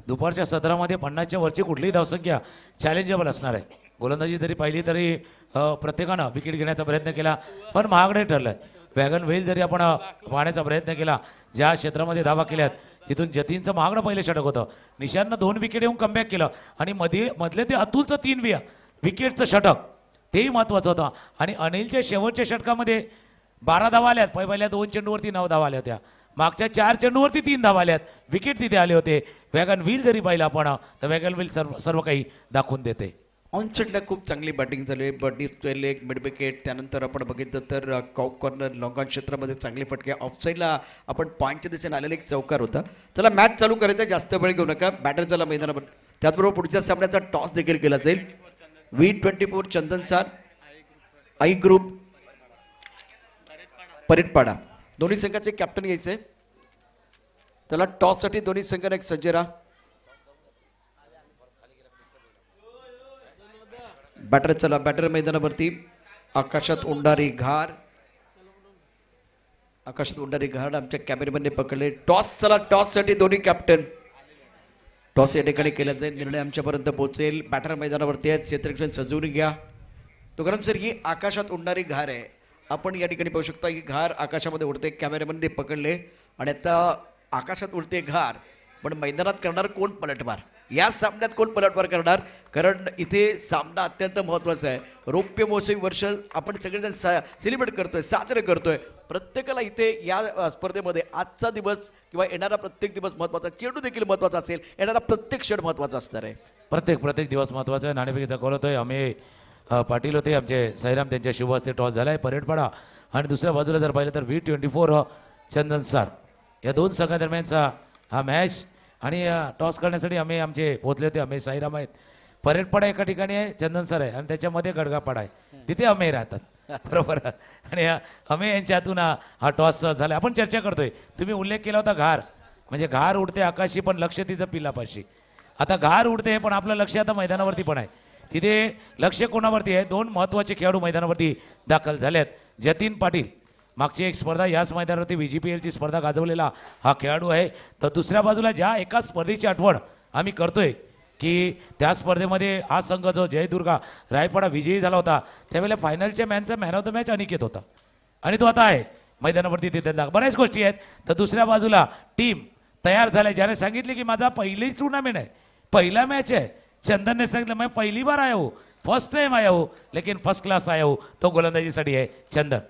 दुपारच्या सत्रामध्ये 50च्या वरची कुठलीही धावसंख्या चॅलेंजेबल असणार आहे. गोलंदाजी जरी पाहिली तरी प्रत्येकानं विकेट घेण्याचा प्रयत्न केला पण महागडे ठरलंय. वॅगन वेल जरी आपण पाहण्याचा प्रयत्न केला ज्या क्षेत्रामध्ये धावा केल्यात तिथून जतीनचं महागडं पहिलं षटक होतं. निशांतनं 2 विकेट येऊन कमबॅक केलं आणि मधले ते अतुलचं 3 विकेटचं षटक तेही महत्त्वाचं होतं. आणि अनिलच्या शेवटच्या षटकामध्ये 12 धावा आल्यात. पहिल्या 2 चेंडूवरती 9 धावा आल्या होत्या. मागच्या 4 चेंडूवरती 3 धावा आल्यात. विकेट तिथे आले होते. वॅगन व्हील जरी पाहिलं आपण तर वॅगन व्हील सर्व काही दाखवून देते. ऑन साईडला खूप चांगली बॅटिंग झाली. बडी लेग मिड विकेट त्यानंतर आपण बघितलं तर कॉक कॉर्नर लॉंग ऑन क्षेत्रामध्ये चांगले फटके. ऑफसाईडला आपण पॉईंटच्या दिशेने आलेला एक चौकार होता. चला मॅच चालू करायचा जास्त वेळ घेऊ नका. बॅटर चला मैदानावर. त्याचबरोबर पुढच्या सामन्याचा टॉस देखील केला जाईल. V24 चंदन सार आई ग्रुप परेडपाडा दोन्ही संघाचे कॅप्टन घ्यायचे. त्याला टॉससाठी दोन्ही संघांना एक सज्ज राहा. बॅटर चला बॅटर मैदानावरती. आकाशात उंडारी घार. आकाशात उंडारी घार आमच्या कॅमेरेमॅनने पकडले. टॉस चला टॉससाठी दोन्ही कॅप्टन. टॉस या ठिकाणी केला जाईल. निर्णय आमच्यापर्यंत पोहोचेल. बॅटर मैदानावरती आहेत. क्षेत्ररक्षण सजवून घ्या. तुकाराम सर ही आकाशात उडणारी घार आहे. आपण या ठिकाणी पाहू शकता ही घार आकाशामध्ये उडते. कॅमेरामॅनने पकडले आणि आता आकाशात उडते घार पण मैदानात करणार कोण पलटवार? या सामन्यात कोण पलटवार करणार? कारण इथे सामना अत्यंत महत्त्वाचा आहे. रौप्य महोत्सवी वर्ष आपण सगळेजण सेलिब्रेट करतोय साजरे करतोय. प्रत्येकाला इथे या स्पर्धेमध्ये आजचा दिवस किंवा येणारा प्रत्येक दिवस महत्त्वाचा. चेंडू देखील महत्त्वाचा असेल. येणारा प्रत्येक क्षण महत्त्वाचा असणार आहे. प्रत्येक दिवस महत्त्वाचा आहे. नाणेफेकीचा कॉल होतोय. आम्ही पाटील होते आमचे साईराम त्यांच्या शुभ हस्ते टॉस झालाय परेडपाडा. आणि दुसऱ्या बाजूला जर पाहिलं तर V24 चंदन सार या 2 संघादरम्यानचा हा मॅच. आणि टॉस करण्यासाठी आमचे पोहोचले होते. आम्ही साईराम आहेत. परेडपाडा एका ठिकाणी आहे. चंदन सर आहे आणि त्याच्यामध्ये गडगापाडा आहे. तिथे आम्ही राहतात बरोबर. आणि आम्ही यांच्या हातून हा टॉस झाला. आपण चर्चा करतोय. तुम्ही उल्लेख केला होता घार म्हणजे घार उडते आकाशी पण लक्ष तिचं पिलापाशी. आता घार उडते पण आपलं लक्ष आता मैदानावरती पण आहे. तिथे लक्ष कोणावरती आहे? 2 महत्त्वाचे खेळाडू मैदानावरती दाखल झालेत. जतीन पाटील मागची एक स्पर्धा याच मैदानावरती VGPLची स्पर्धा गाजवलेला हा खेळाडू आहे. तर दुसऱ्या बाजूला ज्या एका स्पर्धेची आठवण आम्ही करतोय की त्या स्पर्धेमध्ये हा संघ जो जयदुर्गा रायपाडा विजयी झाला होता त्यावेळेला फायनलच्या man of the match Aniket होता आणि तो आता आहे मैदानावरती. तिथे बऱ्याच गोष्टी आहेत. तर दुसऱ्या बाजूला टीम तयार झालाय, ज्याने सांगितले की माझा पहिलीच टूर्नामेंट है, पहला मैच है। चंदन ने सांगितलं मैं पहली बार आया हूँ, फर्स्ट टाइम आया हूँ, लेकिन फर्स्ट क्लास आया हूँ। तो गोलंदाजीसाठी है चंदन।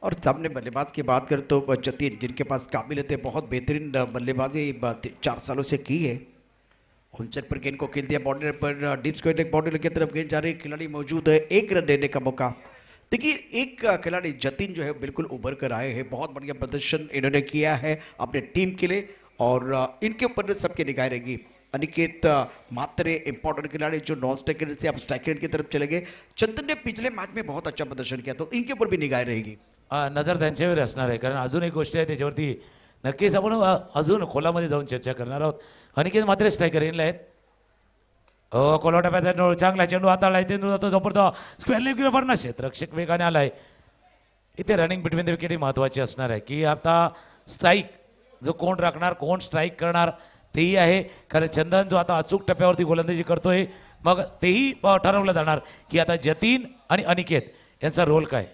और सामने बल्लेबाज की बात करें तो जतीन, जिनके पास काबिलियत बहुत बेहतरीन बल्लेबाजी 4 सालों से की है। उनसे पर गेंद को खेल दिया, बाउंड्री पर डीप स्क्वायर बाउंड्री की तरफ गेंद जा रही, खिलाड़ी मौजूद है, 1 रन देने का मौका। देखिए एक खिलाड़ी जतीन जो है बिल्कुल उभर कर आए हैं, बहुत बढ़िया प्रदर्शन इन्होंने किया है अपने टीम के लिए और इनके ऊपर सबकी निगाह रहेगी। अनिकेत मात्रे इंपॉर्टेंट खिलाड़ी जो नॉन स्ट्राइकर से अब स्ट्राइकर की तरफ चले गए। चंदन ने पिछले मैच में बहुत अच्छा प्रदर्शन किया, तो इनके ऊपर भी निगाह रहेगी। नजर त्यांच्यावर असणार आहे, कारण अजून एक गोष्ट आहे त्याच्यावरती नक्कीच आपण अजून खोलामध्ये जाऊन चर्चा करणार आहोत। अनिकेत मात्र स्ट्रायकर येईल आहेत, कोलोटा पॅचा चांगला चेंडू हाताळलाय, चेंडू जातो जबरदस्त स्क्वेअर लेग वरनं क्षेत्ररक्षक वेगाने आलाय। इथे रनिंग बिटवीन द विकेट ही महत्वाची असणार आहे की आता स्ट्राईक जो कोण राखणार, कोण स्ट्राईक करणार तेही आहे, कारण चंदन जो आता अचूक टप्प्यावरती गोलंदाजी करतोय, मग तेही ठरवलं जाणार की आता जतीन आणि अनिकेत यांचा रोल काय।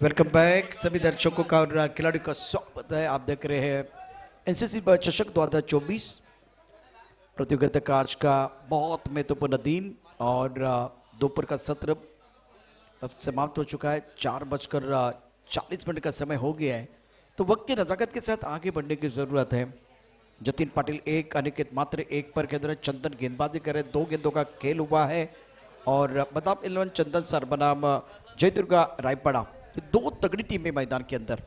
वेलकम बैक सभी दर्शकों का और खिलाड़ी का स्वागत है। आप देख रहे हैं एनसीसी चषक 2024 प्रतियोगिता का आज का बहुत महत्वपूर्ण दिन और दोपहर का सत्र अब समाप्त हो चुका है। 4:40 का समय हो गया है, तो वक्त की नजाकत के साथ आगे बढ़ने की जरूरत है। जतिन पाटिल 1, अनिकेत मात्र 1 पर खेल रहे, चंदन गेंदबाजी करे, 2 गेंदों का खेल हुआ है और बदाम 11 चंदन सर बनाम जय दुर्गा रायपड़ा, 2 तगड़ी टीमें मैदान के अंदर।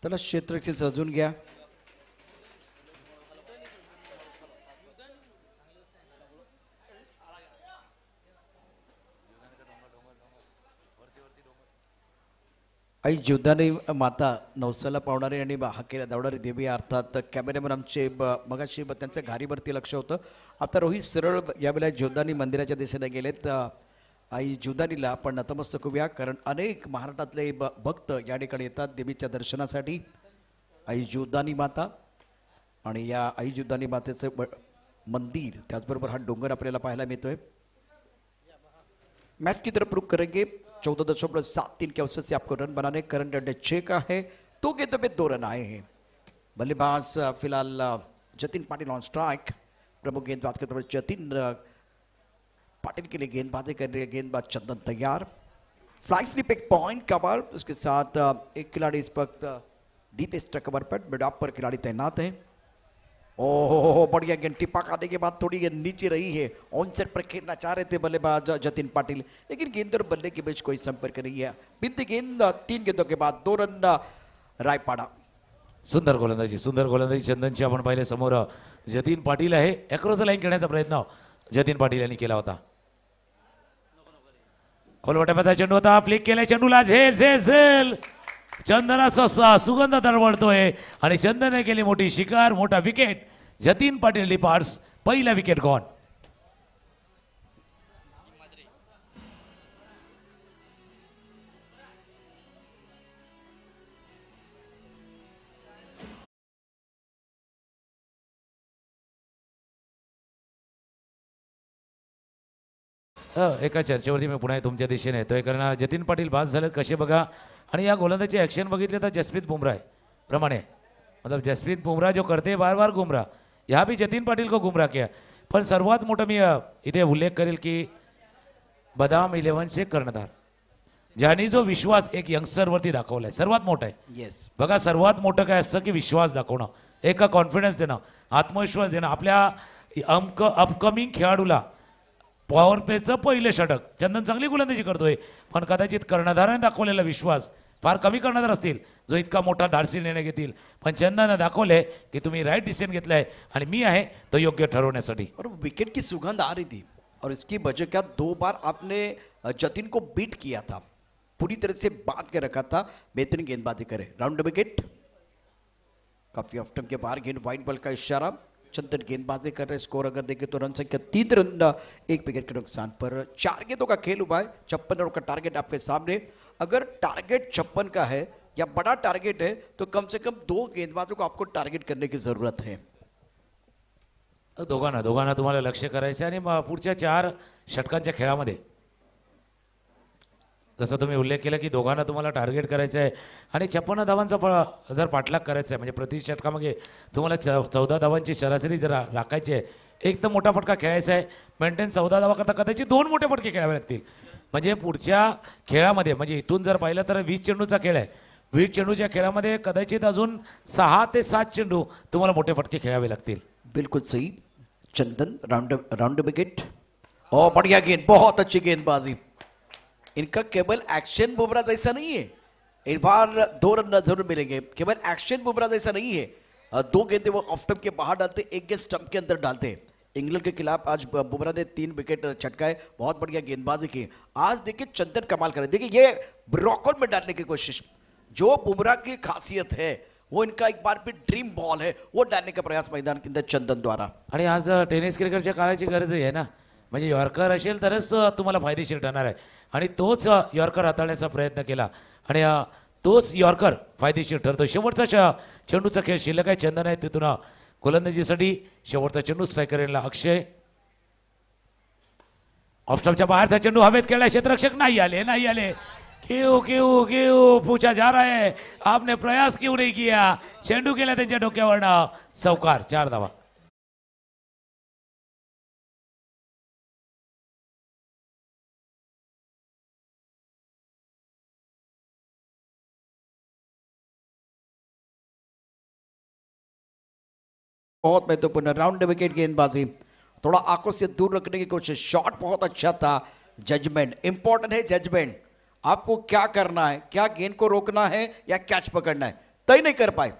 त्याला क्षेत्ररक्षक सजून घ्या। आई जीवदानी माता नवसाला पावणारी आणि हाकेला धावणारी देवी अर्थात कॅमेरामॅन आमचे मगाशी त्यांच्या घारीवरती लक्ष होतं। आता रोहित सरळ यावेळेला जीवदानी मंदिराच्या दिशेने गेलेत। आई जीवदानीला आपण नतमस्तक होऊया, कारण अनेक महाराष्ट्रातले भक्त या ठिकाणी येतात देवीच्या दर्शनासाठी। आई जीवदानी माता आणि या आई जीवदानी मातेचं मंदिर, त्याचबरोबर हा डोंगर आपल्याला पाहायला मिळतोय। मैच की तरफ रुख करेंगे। 14.73 के अवसर से आपको रन बनाने, करंट रन 6 का है, 2 गेंदों में 2 रन आए हैं। बल्लेबाज फिलहाल जतिन पाटिल ऑन स्ट्राइक। प्रमुख गेंदबाज के जतिन पाटिल के लिए गेंदबाजी कर रहे हैं, गेंदबाज चंदन तैयार। फ्लाई फ्लिप एक पॉइंट कवर, उसके साथ एक खिलाड़ी इस वक्त डीपेस्ट कवर पर मिड ऑफ पर खिलाड़ी तैनात है। ओहो बढ़िया गेंद टिप्पा खाने के बाद थोड़ी गेंद नीचे रही है। ऑन सेट पर खेलना चाह रहे थे बल्लेबाज जतिन पाटिल, लेकिन गेंद और बल्ले के बीच कोई संपर्क नहीं है। बिंदी गेंद 3 गेंदों के बाद 2 रन रायपाडा। सुंदर गोलंदाजी चंदनची आपण पाहिले समोर जतीन पाटील आहे, अक्रॉस लाईन खेळण्याचा प्रयत्न जतीन पाटील यांनी केला होता। खोलवट्यामध्ये चेंडू होता, फ्लिक केलाय चेंडूला, झेल झेल झेल, चंदनाचा सुगंध दरवळतोय आणि चंदनने केली मोठी शिकार, मोठा विकेट। जतीन पाटील डिपार्ट्स, पहिला विकेट गॉन। एका चर्चेवरती मी पुन्हा तुमच्या दिशेने येतोय, कारण जतीन पाटील बाद झालेत कसे बघा, आणि या गोलंदाजी ॲक्शन बघितले तर जसप्रीत बुमराह प्रमाणे, मतलब जसप्रीत बुमराह जो करते बार बार गुमराह, यहाँ भी जतीन पाटील को गुमराह किया। पण सर्वात मोठं मी इथे उल्लेख करेल की बदाम 11चे कर्णधार ज्यांनी जो विश्वास एक यंगस्टरवरती दाखवलाय सर्वात मोठा आहे। येस, बघा सर्वात मोठं काय असतं की विश्वास दाखवणं, एका कॉन्फिडन्स देणं, आत्मविश्वास देणं। आपल्या अपकमिंग खेळाडूला पॉवर प्लेचं पहिलं षटक, चंदन चांगली गोलंदाजी करतोय, पण कदाचित कर्णधाराने दाखवलेला विश्वास, फार कमी कर्णधार असतील जो इतका मोठा धाडसी निर्णय घेतील, पण चंदनने दाखवले की तुम्ही राईट डिसिजन घेतलाय आणि मी आहे तो योग्य ठरवण्यासाठी। और विकेट की सुगंध आ रही थी और इसकी वजह क्या, 2 बार आपने जतिन को बीट किया था, पूरी तरह से बात के रखा था, बेहतरीन गेंदबाजी करे। राउंड विकेट, काफी ऑफ टर्म के बाहर गेंद, वाइड बॉल का इशारा, चंदन गेंदबाजी कर रहे। स्कोर अगर देखें तो रन संख्या 3 रन 1 विकेट के नुकसान पर 4 गेंदों का खेल हुआ है। 56 रन का टारगेट आपके सामने। अगर टारगेट 56 का है या बड़ा टारगेट है तो कम से कम 2 गेंदबाजों को आपको टारगेट करने की जरूरत है। दोघांना तुम्हाला लक्ष करायचं आणि पुढच्या 4 षटकांच्या खेळामध्ये जसं तुम्ही उल्लेख केला की दोघांना तुम्हाला टार्गेट करायचं आहे आणि 56 धावांचा जर पाठलाग करायचा आहे, म्हणजे प्रति षटकामध्ये तुम्हाला 14 धावांची सरासरी जर राखायची आहे, एक तर मोठा फटका खेळायचा आहे, मेंटेन 14 धावा करता कदाचित 2 मोठे फटके खेळावे लागतील। म्हणजे पुढच्या खेळामध्ये, म्हणजे इथून जर पाहिलं तर 20 चेंडूचा खेळ आहे, 20 चेंडूच्या खेळामध्ये कदाचित अजून 6 ते 7 चेंडू तुम्हाला मोठे फटके खेळावे लागतील। बिल्कुल सही चंदन। राउंड विकेट, ओ बढ़िया गेंद, बहुत अच्छी गेंदबाजी। इनका केवल एक्शन बुमराह जैसा नहीं है, एक बार 2 रन जरूर मिलेंगे। केवल एक्शन बुमराह जैसा नहीं है, 2 गेंदें वो ऑफ स्टंप के बाहर डालते, 1 गेंद स्टंप के अंदर डालते। इंग्लैंड के खिलाफ आज बुमराह ने 3 विकेट छटकाए, बहुत बढ़िया गेंदबाजी की। आज देखिए चंदन कमाल करे, देखिए ये रॉकआउट में डालने की कोशिश, जो बुमराह की खासियत है वो इनका एक बार भी ड्रीम बॉल है, वो डालने का प्रयास मैदान के अंदर चंदन द्वारा। आणि आज टेनिस क्रिकेटच्या काळाची गरज आहे ना, म्हणजे यॉर्कर असेल तरच तुम्हाला फायदेशीर ठरणार आहे, आणि तोच यॉर्कर हाताळण्याचा प्रयत्न केला आणि तोच यॉर्कर फायदेशीर ठरतो। शेवटचा चेंडूचा खेळ शिल्लक आहे, चंदन आहे तिथून गोलंदाजीसाठी शेवटचा चेंडू, स्ट्रायकर यांना अक्षय। ऑफस्टॉपच्या बाहेरचा चेंडू हवेत खेळला, क्षेत्ररक्षक नाही आले। क्यों पूछा जा रहा है, आपने प्रयास क्यों नहीं किया, चेंडू केला त्यांच्या डोक्यावरनं, चौकार, 4 धावा। बहुत महत्वपूर्ण राउंड विकेट गेंदबाजी, थोड़ा आंखों से दूर रखने की कोशिश, शॉट बहुत अच्छा था। जजमेंट इंपॉर्टेंट है, जजमेंट आपको क्या करना है, क्या गेंद को रोकना है या कैच पकड़ना है, तय नहीं कर पाए।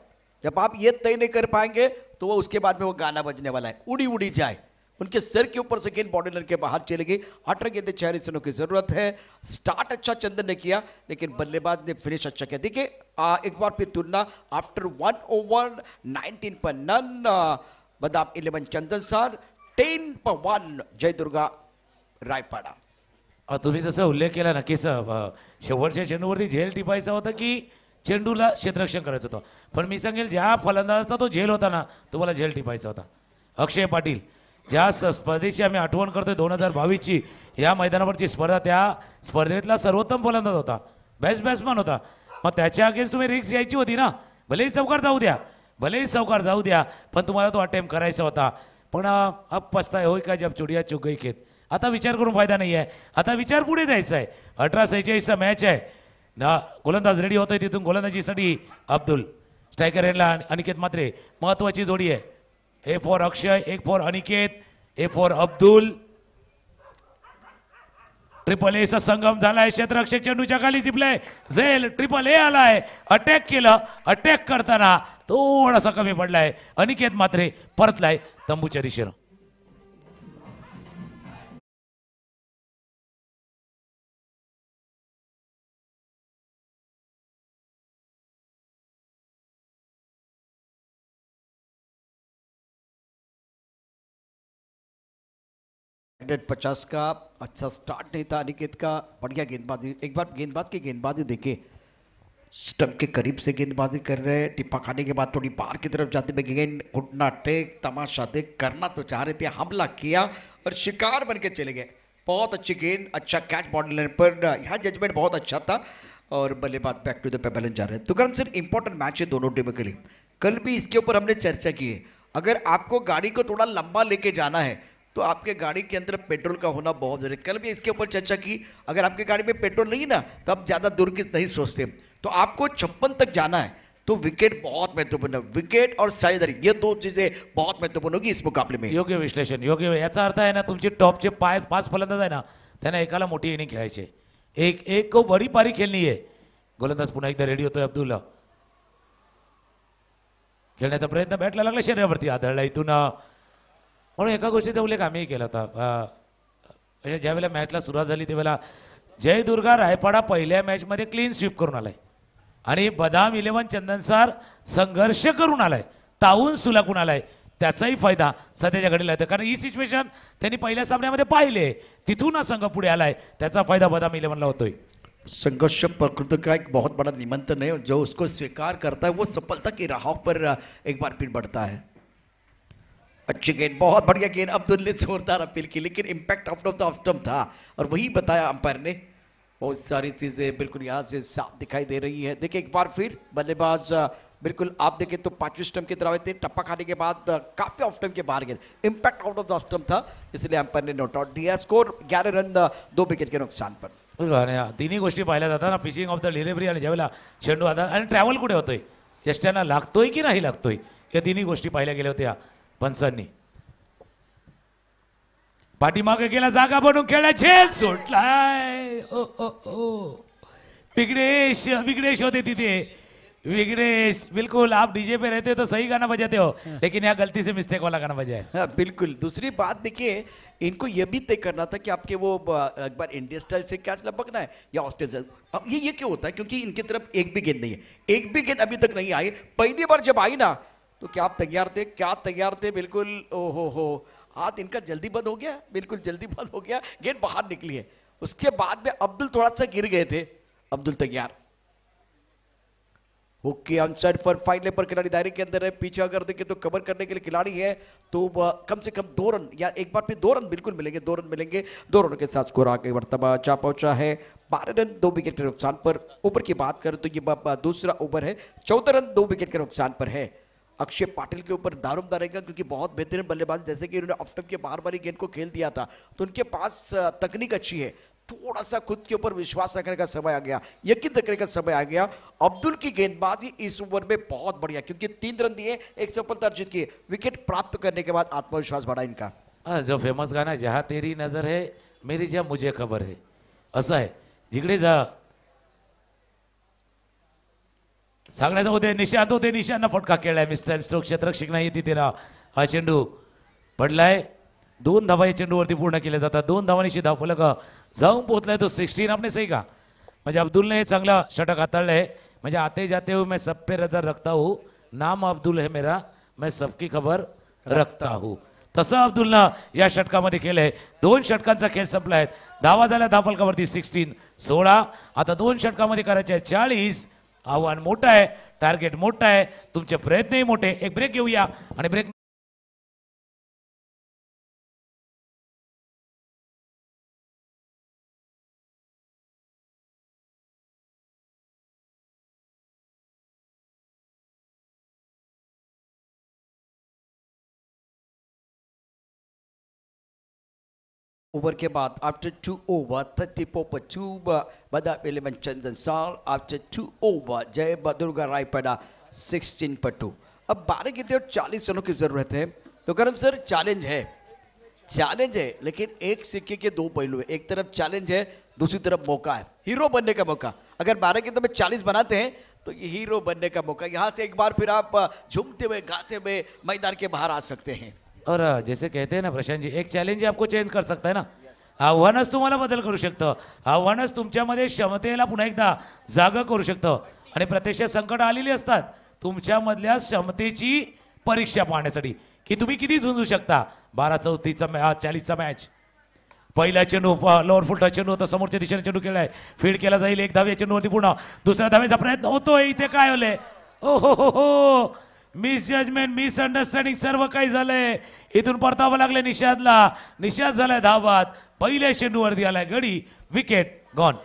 जब आप ये तय नहीं कर पाएंगे तो वो उसके बाद में वो गाना बजने वाला है, उड़ी उड़ी जाए, उनके सिर के ऊपर से गेंद बॉडी लाइन के बाहर चली गई। 18 गेंदें 4 रनों की जरूरत है। स्टार्ट अच्छा चंदन ने किया, लेकिन बल्लेबाज ने फिनिश अच्छा किया। देखिए एक बार फिर तुलना, आफ्टर 1 ओवर 19 पर नन, बदाम 11 चंदन सर, 10 पर 1 जय दुर्गा रायपाडा। तुम्ही जसं उल्लेख केला नक्कीच, शेवटच्या चेंडूवरती झेल टिपायचा होता की चेंडूला क्षेत्ररक्षण करायचं होतं, पण मी सांगेल ज्या फलंदाजाचा तो झेल होता ना, तुम्हाला झेल टिपायचा होता। अक्षय पाटील, ज्या स्पर्धेची आम्ही आठवण करतोय 2022ची, या मैदानावरची स्पर्धा, त्या स्पर्धेतला सर्वोत्तम फलंदाज होता, बेस्ट बॅट्समॅन होता, मग त्याच्या अगेन्स्ट तुम्ही रिक्स घ्यायची होती ना, भलेही चौकार जाऊ द्या, पण तुम्हाला तो अटेम्प्ट करायचा होता। पण अब पस्ताय होय का जब चुडिया चुक गई खेत. आता विचार करून फायदा नाही आहे. आता विचार पुढे जायचा आहे. 18-46 मॅच आहे ना. गोलंदाज रेडी होतोय तिथून गोलंदाजीसाठी अब्दुल. स्ट्रायकर एंडला अनिकेत मात्रे. महत्वाची जोडी आहे. ए फॉर अक्षय, एक for Aniket, A for Abdul. Triple एचा संगम झालाय. क्षेत्ररक्षक चेंडूच्या खाली जिंपलाय. झेल ट्रिपल ए आलाय. अटॅक केलं. अटॅक करताना थोडासा कमी पडलाय. अनिकेत मात्रे परतलाय तंबूच्या दिशेनं. मिनट 50 का अच्छा स्टार्ट नहीं था अनिकेत का. बढ़िया गेंदबाजी. एक बार गेंदबाज की गेंदबाजी देखे. स्टंप के करीब से गेंदबाजी कर रहे हैं. टिप्पा खाने के बाद थोड़ी बाहर की तरफ जाते हुए गेंद घुटना टेक तमाशा देख करना तो चाह रहे थे. हमला किया और शिकार बन के चले गए. बहुत अच्छी गेंद. अच्छा कैच बॉडी लाइन पर. यहाँ जजमेंट बहुत अच्छा था और बल्लेबाज बैक टू द पेवेलियन जा रहे हैं. तो करम सर इंपॉर्टेंट मैच है दोनों टीमों के लिए. कल भी इसके ऊपर हमने चर्चा की है. अगर आपको गाड़ी को थोड़ा लंबा लेके जाना है तो आपके गाड़ी के अंदर पेट्रोल का होना बहुत जरूरी है. कल भी इसके ऊपर चर्चा की. अगर आपकी गाड़ी में पेट्रोल नहीं है ना तो आप ज़्यादा दूर की नहीं सोचते. तो आपको 56 तक जाना है तो विकेट बहुत महत्वपूर्ण है. विकेट और साझेदारी ये दो चीजें बहुत महत्वपूर्ण होगी इस मुकाबले में. योग्य विश्लेषण. योग्य. याचा अर्थ आहे ना तुमचे टॉपचे 5 फलंदाज आहे ना त्यांना एकाला मोठी इनिंग खेळायची. एक एक को बडी पारी खेळणी आहे. गोलंदाज पुन्हा एकदा रेडी होतोय अब्दुल. खेळण्याचा प्रयत्न बॅटला लागला. शरीरावरती आदळला इथून. म्हणून एका गोष्टीचा उल्लेख आम्ही केला होता. म्हणजे ज्यावेळेला मॅचला सुरुवात झाली त्यावेळेला जय दुर्गा रायपाडा पहिल्या मॅचमध्ये क्लीन स्वीप करून आलाय आणि बदाम 11 चंदनसार संघर्ष करून आलाय. तावून सुलाकून आलाय. त्याचाही फायदा सध्याच्या घडीला येतो कारण ही सिच्युएशन त्यांनी पहिल्या सामन्यामध्ये पाहिले. तिथून हा संघ पुढे आलाय. त्याचा फायदा बदाम 11ला होतोय. संघर्ष प्रकृति का एक बहुत बड़ा निमंत्रण है. जो उसको स्वीकार करता है वो सफलता की राहों पर एक बार फिर बढ़ता है. अच्छी गेंद. बहुत बढ़िया गेंद. अब्दुल ने जोरदार अपील की लेकिन impact out of the off stump था और वही बताया अंपायर ने. बहुत सारी चीजें बिल्कुल यहाँ से साफ दिखाई दे रही है. देखिए एक बार फिर बल्लेबाज बिल्कुल आप देखें तो 5वीं स्टंप की तरफ थे. टप्पा खाने के बाद काफी ऑफ स्टंप के बाहर गेंद. Impact out of the off stump था इसलिए अंपायर ने नोट आउट दिया. स्कोर 11 रन 2 विकेट के नुकसान पर. तिन्ही गोष्टी पाहिल्या जातात ना. पिचिंग ऑफ द डिलिव्हरी आणि ज्यावेळेला चेंडू आधार आणि ट्रॅव्हल कुठे होतोय. यष्ट्यांना लागतोय की नाही लागतोय या तिन्ही गोष्टी पाहिल्या गेल्या होत्या पंचांनी. पाठीमागे गेला. जागा बनवून खेळला. झेल सोडलाय. ओ ओ ओ विघ्नेश. विघ्नेश होते तिथे. विघ्नेश बिल्कुल. आप डीजे पे रहते हो तो सही गाना बजाते हो लेकिन यहाँ गलती से मिस्टेक वाला गाना बजाया. हाँ, बिल्कुल. दूसरी बात देखिए इनको ये भी तय करना था कि आपके वो एक बार इंडिया स्टाइल से कैच लपकना है या ऑस्ट्रेलिया. अब ये क्यों होता है क्योंकि इनकी तरफ एक भी गेंद नहीं है. एक भी गेंद अभी तक नहीं आई. पहली बार जब आई ना तो क्या आप तैयार थे. क्या तैयार थे बिल्कुल. ओहो हो. हाथ इनका जल्दी बंद हो गया. बिल्कुल जल्दी बंद हो गया. गेंद बाहर निकली है. उसके बाद में अब्दुल थोड़ा सा गिर गए थे. अब्दुल तैयार. हुक की ऑनसाइड फॉर फाइन लेपर खिलाड़ी दायरे के अंदर है. पीछे अगर देखें तो कवर करने के लिए खिलाड़ी है तो कम से कम 2 रन या एक बार फिर 2 रन बिल्कुल मिलेंगे. 2 रन मिलेंगे. 2 रनों के साथ स्कोर आगे बढ़ता जा पहुंचा है 12 रन 2 विकेट के नुकसान पर. ऊपर की बात करें तो ये दूसरा ओवर है. 14 रन 2 विकेट के नुकसान पर है. अक्षय पाटिल के ऊपर दारोमदार रहेगा क्योंकि बहुत बेहतरीन बल्लेबाज. जैसे कि उन्होंने ऑफ स्टंप के बार बारी गेंद को खेल दिया था तो उनके पास तकनीक अच्छी है. थोड़ा सा खुद के ऊपर विश्वास रखने का समय आ गया. यकीन रखने का समय आ गया. अब्दुल की गेंदबाजी इस ओवर में बहुत बढ़िया क्योंकि 3 रन दिए. एक सफलता अर्जित की. विकेट प्राप्त करने के बाद आत्मविश्वास बढ़ा इनका. जो फेमस गाणं जहा तेरी नजर है मेरी ज्या मुझे खबर है असं आहे. जिकडे जा सांगण्याचं होते. निशांत होते. निशांना फटका खेळलाय. मिस्टर स्ट्रोक क्षेत्ररक्षक नाही तिथे ना. हा चेंडू पडलाय. 2 धावा या चेंडूवरती पूर्ण केल्या जातात. 2 धावांशी धावफलक जाऊन पोहोचलाय तो 16. आपने सही का म्हणजे अब्दुलने हे चांगला षटक हाताळलंय. म्हणजे आते जाते हुए मैं सब पे नजर रखता हूँ. नाम अब्दुल है मेरा. मैं सबकी खबर रखता हूँ. तसं अब्दुलनं या षटकामध्ये केलंय. 2 षटकांचा खेळ संपलाय. धावा झाल्या धावफलकावरती 16. आता 2 षटकामध्ये करायचे आहे 40. आव्हान मोठं आहे. टार्गेट मोठं आहे. तुमचे प्रयत्नही मोठे. एक ब्रेक घेऊया आणि ब्रेक ओवर के बाद आफ्टर 2 ओवर 34 पर 2 बदा इलेवन चंदन साल आफ्टर 2 ओवर जय दुर्गा रायपड़ा 16 पर 2। अब 12 गेंदें और 40 रनों की जरूरत है। तो करम सर चैलेंज है लेकिन एक सिक्के के दो पहलू है। एक तरफ चैलेंज है, दूसरी तरफ मौका है, हीरो बनने का मौका। अगर 12 गेंदों में 40 बनाते हैं तो ये हीरो बनने का मौका। यहाँ से एक बार फिर आप झूमते हुए गाते हुए मैदान के बाहर आ सकते हैं। और जैसे कहते हैं ना प्रशांत जी, एक चॅलेंज आपको चेंज कर सकता है ना, आव्हानच तुम्हाला बदल करू शकतं, आव्हानच तुमच्यामध्ये क्षमतेला पुन्हा एकदा जागा करू शकतं आणि प्रत्यक्ष संकट आलेली असतात तुमच्यामधल्या क्षमतेची परीक्षा पाहण्यासाठी की तुम्ही किती झुंजू शकता। 12-34चा 40चा मॅच, पहिला चेंडू लोअर फुलचा चेंडू होता, समोरच्या दिशेने चेंडू केलाय, फील्ड केला जाईल, एक धाव या चेंडूवरती पूर्ण, दुसऱ्या धावेचा प्रयत्न होतोय, इथे काय होलंय, ओ हो मिस जजमेंट, मिस अंडरस्टँडिंग सर्व काही झालंय, इथून परतावं लागले निषादला, निषाद झालाय धावात, पहिल्या चेंडूवरती आलाय गडी, विकेट गॉन।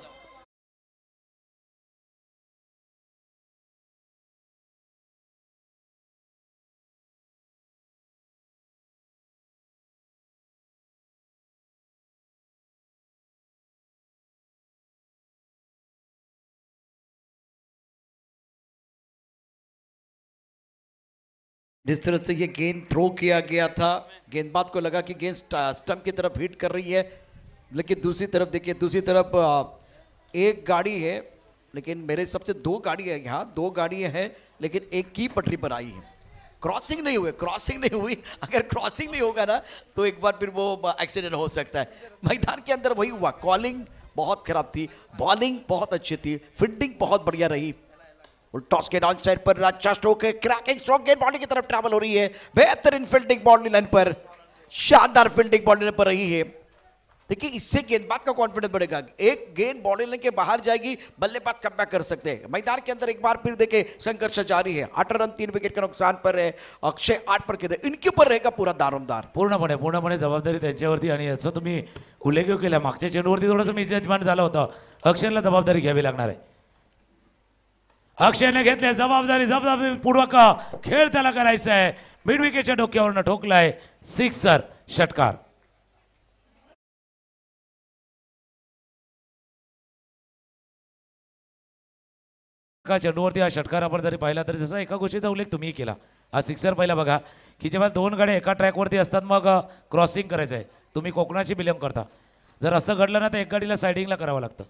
जिस तरह से ये गेंद थ्रो किया गया था, गेंदबाज को लगा कि गेंद स्टंप की तरफ हिट कर रही है, लेकिन दूसरी तरफ देखिए, दूसरी तरफ एक गाड़ी है, लेकिन मेरे सबसे दो गाड़ी है यहाँ, दो गाड़ियाँ हैं लेकिन एक की पटरी पर आई है, क्रॉसिंग नहीं हुई। अगर क्रॉसिंग नहीं होगा ना तो एक बार फिर वो एक्सीडेंट हो सकता है। मैदान के अंदर वही हुआ, कॉलिंग बहुत खराब थी, बॉलिंग बहुत अच्छी थी, फील्डिंग बहुत बढ़िया रही। टॉस के डाउन साइड पर अच्छा स्ट्रोक है, क्रैकिंग स्ट्रोक, गेंद बाउंड्री की तरफ ट्रैवल हो रही है, बेहतरीन फील्डिंग बाउंड्री लाइन पर, शानदार फील्डिंग बाउंड्री लाइन पर रही है। देखिए इससे गेंदबाज का कॉन्फिडेंस बढ़ेगा, एक गेंद बाउंड्री लाइन के बाहर जाएगी, बल्लेबाज कमबैक कर सकते हैं। मैदान के अंदर एक बार फिर देखे संघर्ष जारी है, 8 रन 3 विकेट के नुकसान पर है, अक्षय 8 पर खेले, इनके ऊपर रहेगा पूरा दारोमदार। पूर्णपणे जबाबदारी त्यांच्यावरती, आणि याचं तुम्ही उल्लेख केला, मागच्या चेंडूवरती थोडंसं मिसजमेंट झालं होतं, अक्षयला जबाबदारी घ्यावी लागणार आहे। अक्षयने घेतले जबाबदारी पूर्वक खेळ त्याला करायचा आहे, मिड विकेटच्या डोक्यावरनं ठोकलाय, सिक्सर, षटकार। का चेंडूवरती हा षटकार आपण जरी पाहिला तरी जसा एका गोष्टीचा उल्लेख तुम्ही केला, हा सिक्सर पहिला बघा की जेव्हा दोन गाड्या एका ट्रॅकवरती असतात मग क्रॉसिंग करायचं आहे, तुम्ही कोकणाची बिलंग करता, जर असं घडलं ना तर एक गाडीला सायडिंगला करावं लागतं,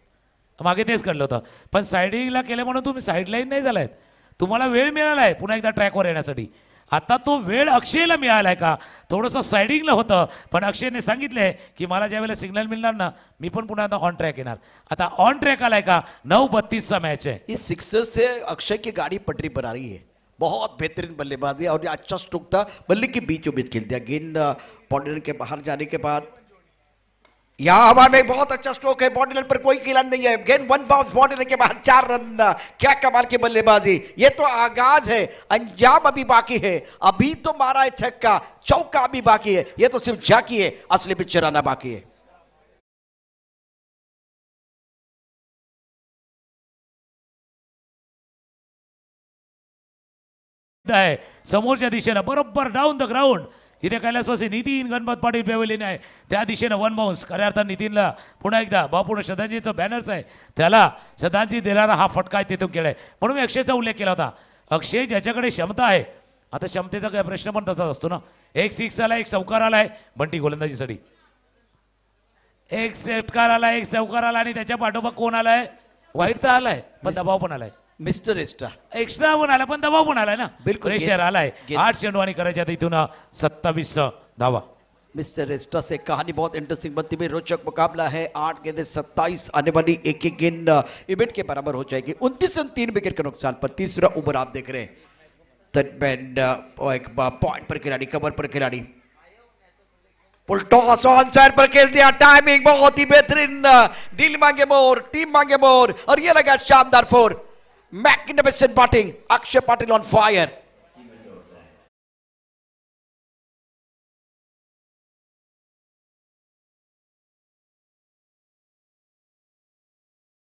मागे तेच घडलं होतं, पण सायडिंगला केलं म्हणून तुम्ही साईड लाईन नाही झालायत, तुम्हाला वेळ मिळालाय पुन्हा एकदा ट्रॅकवर येण्यासाठी। आता तो वेळ अक्षयला मिळालाय का, थोडंसं सायडिंगला होतं, पण अक्षयने सांगितलंय की मला ज्या वेळेला सिग्नल मिळणार ना मी पण पुन्हा आता ऑन ट्रॅक येणार, आता ऑन ट्रॅक आलाय का, 9:32चा मॅच है। इस सिक्सर से अक्षय की गाड़ी पटरी पर आ रही है, बहुत बेहतरीन बल्लेबाजी और अच्छा स्ट्रोक था, बल्ले के बीचों बीच खेल दिया, गेंद बाउंड्री के बाहर जाने के बाद यहाँ हवा में बहुत अच्छा स्ट्रोक है, बाउंड्री पर कोई खिलाड़ी नहीं है, गेंद वन बाउंस बाउंड्री के बाहर 4 रन, क्या कमाल की बल्लेबाजी। ये तो आगाज है, अंजाम अभी बाकी है, अभी तो मारा है छक्का, चौका अभी बाकी है, ये तो सिर्फ झांकी है, असली पिक्चर आना बाकी है। आहे समोरच्या दिशेनं बरोबर डाऊन द ग्राउंड, जिथे कैलासवासी नितीन गणपत पाटील पेवलीन आहे त्या दिशेनं वन बाउन्स, खऱ्या अर्थात नितीनला पुन्हा एकदा बापूर्ण श्रद्धांजलीचं बॅनर्स आहे, त्याला श्रद्धांजली देणारा हा फटका आहे तिथून केलाय, म्हणून मी अक्षयचा उल्लेख केला होता। अक्षय ज्याच्याकडे क्षमता आहे, आता क्षमतेचा काय प्रश्न पण तसाच असतो ना, एक सिक्स आला, एक चौकार आलाय बंटी गोलंदाजीसाठी, एक षटकार आला, एक चौकार आला, आणि त्याच्या पाठोपाठ कोण आलाय, वाईट तर आलाय पण दबाव पण आलाय, मिस्टर एक्स्ट्रा पण आला पण दबाव पण आलाय ना, बिल्कुल प्रेशर आलाय, 8 चेंडू आणि करायच्या इथून 27 धावा। मिस्टर एस्ट्रा से कहानी बहुत इंटरेस्टिंग बनती हुई, रोचक मुकाबला है, 8 गेंदें 27, आने वाली एक एक गेंद इवेंट के बराबर हो जाएगी, 29 रन 3 विकेट के नुकसान पर। तीसरा ओवर आप देख रहे हैं, एक पॉइंट पर खिलाड़ी, कवर पर खिलाड़ी, फुल टॉस ऑन साइड पर खेल दिया, टाइमिंग बहुत ही बेहतरीन, दिल मांगे मोर, टीम मांगे मोर, और ये लगा शानदार 4, magnificent batting, Akshay Patil on fire.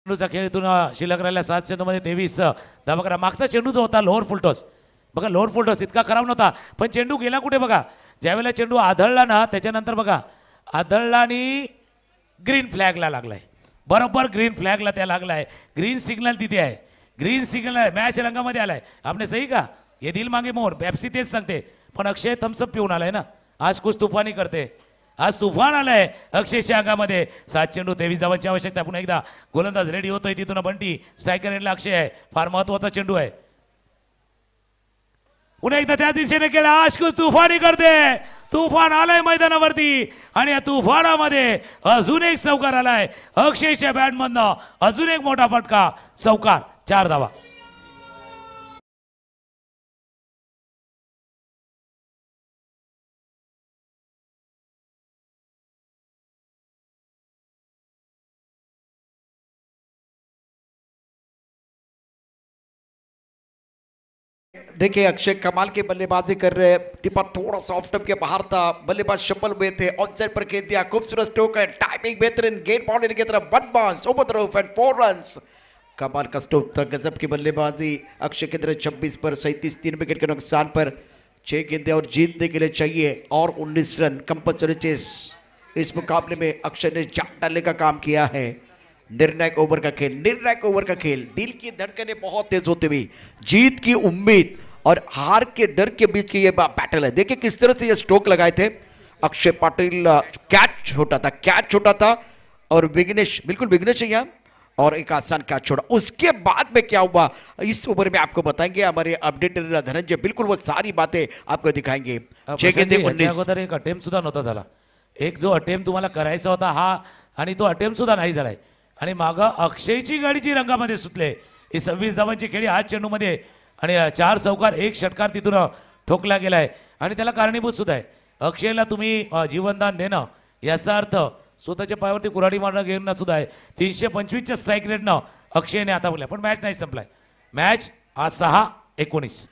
चेंडूचा खेळ इथून शिल्लक राहिल्या 7 चेंडूमध्ये 23 धावा करा। मागचा चेंडू जो होता लोअर फुलटॉस, बघा लोअर फुलटॉस इतका खराब नव्हता, पण चेंडू गेला कुठे बघा, ज्यावेळेला चेंडू आदळला ना त्याच्यानंतर बघा आदळला आणि ग्रीन फ्लॅगला लागलाय, बरोबर ग्रीन फ्लॅगला त्या लागलाय. ग्रीन सिग्नल तिथे आहे, ग्रीन सिग्नल मॅच रंगामध्ये आलाय. आपने सही का ये दिल मागे मोर पेप्सी तेच सांगते. पण अक्षय थम्सअप पिऊन आलाय ना, आज कुछ तुफानी करते. आज तुफान आलाय अक्षयच्या अंगामध्ये. 7 चेंडू 23 धावांची आवश्यकता. पुन्हा एकदा गोलंदाज रेडी होतोय, तिथून बंटी, स्ट्रायकर एंडला अक्षय आहे. फार महत्वाचा चेंडू आहे. पुन्हा एकदा त्या दिशेने केला, आज कुछ तुफानी करते. तुफान आलाय मैदानावरती आणि या तुफानामध्ये अजून एक चौकार आलाय अक्षयच्या बॅटमधनं. अजून एक मोठा फटका, चौकार, 4 धावा. देखिए अक्षय कमाल की बल्लेबाजी कर रहे हैं. टिप्पा थोड़ा सा ऑफ स्टंप के बाहर था, बल्लेबाज शफल हुए थे, ऑन साइड पर खेल दिया. खूबसूरत स्ट्रोक है, टाइमिंग बेहतरीन, गेंद बाउंड्री की तरफ, 1 bounce over the roof end 4 runs. कमाल का स्ट्रोक था, गजब की बल्लेबाजी अक्षय की तरफ. 26 पर 37, 3 विकेट के नुकसान पर 6 गेंदें और जीतने के लिए चाहिए और 19 रन कंपल्सरी चेस. इस मुकाबले में अक्षय ने जान डालने का काम किया है. निर्णायक ओवर का खेल, निर्णायक ओवर का खेल. दिल की धड़कनें बहुत तेज होती हुई, जीत की उम्मीद और हार के डर के बीच की ये बैटल है. देखिए किस तरह से ये स्ट्रोक लगाए थे अक्षय पाटिल. कैच छोटा था और विघ्नेश, बिल्कुल विघ्नेश है यहाँ, और एक आसान कैच छोड़ा. उसके बाद में क्या हुआ इस ओवर में आपको बताएंगे हमारे अपडेटर धनंजय. बिल्कुल वो सारी बातें आपको दिखाएंगे. 6 गेंदें 19. अगोदर एक अटेम्प्ट सुद्धा नव्हता झाला. एक जो अटेम्प्ट तुम्हाला करायचा होता हा, आणि तो अटेम्प्ट सुद्धा नाही झालाय. आणि मागं अक्षयची गाडीची रंगामध्ये सुटले. ही 26 धावांची खेळी आज चेंडूमध्ये आणि 4 चौकार 1 षटकार तिथून ठोकला गेलाय. आणि त्याला कारणीभूत सुद्धा आहे. अक्षयला तुम्ही जीवनदान देणं याचा अर्थ स्वतःच्या पायावरती कुऱ्हाडी मारणं घेणं सुद्धा आहे. 325च्या स्ट्राईक रेटनं अक्षयने आता बोलला. पण मॅच नाही संपलाय. मॅच आज 6-19.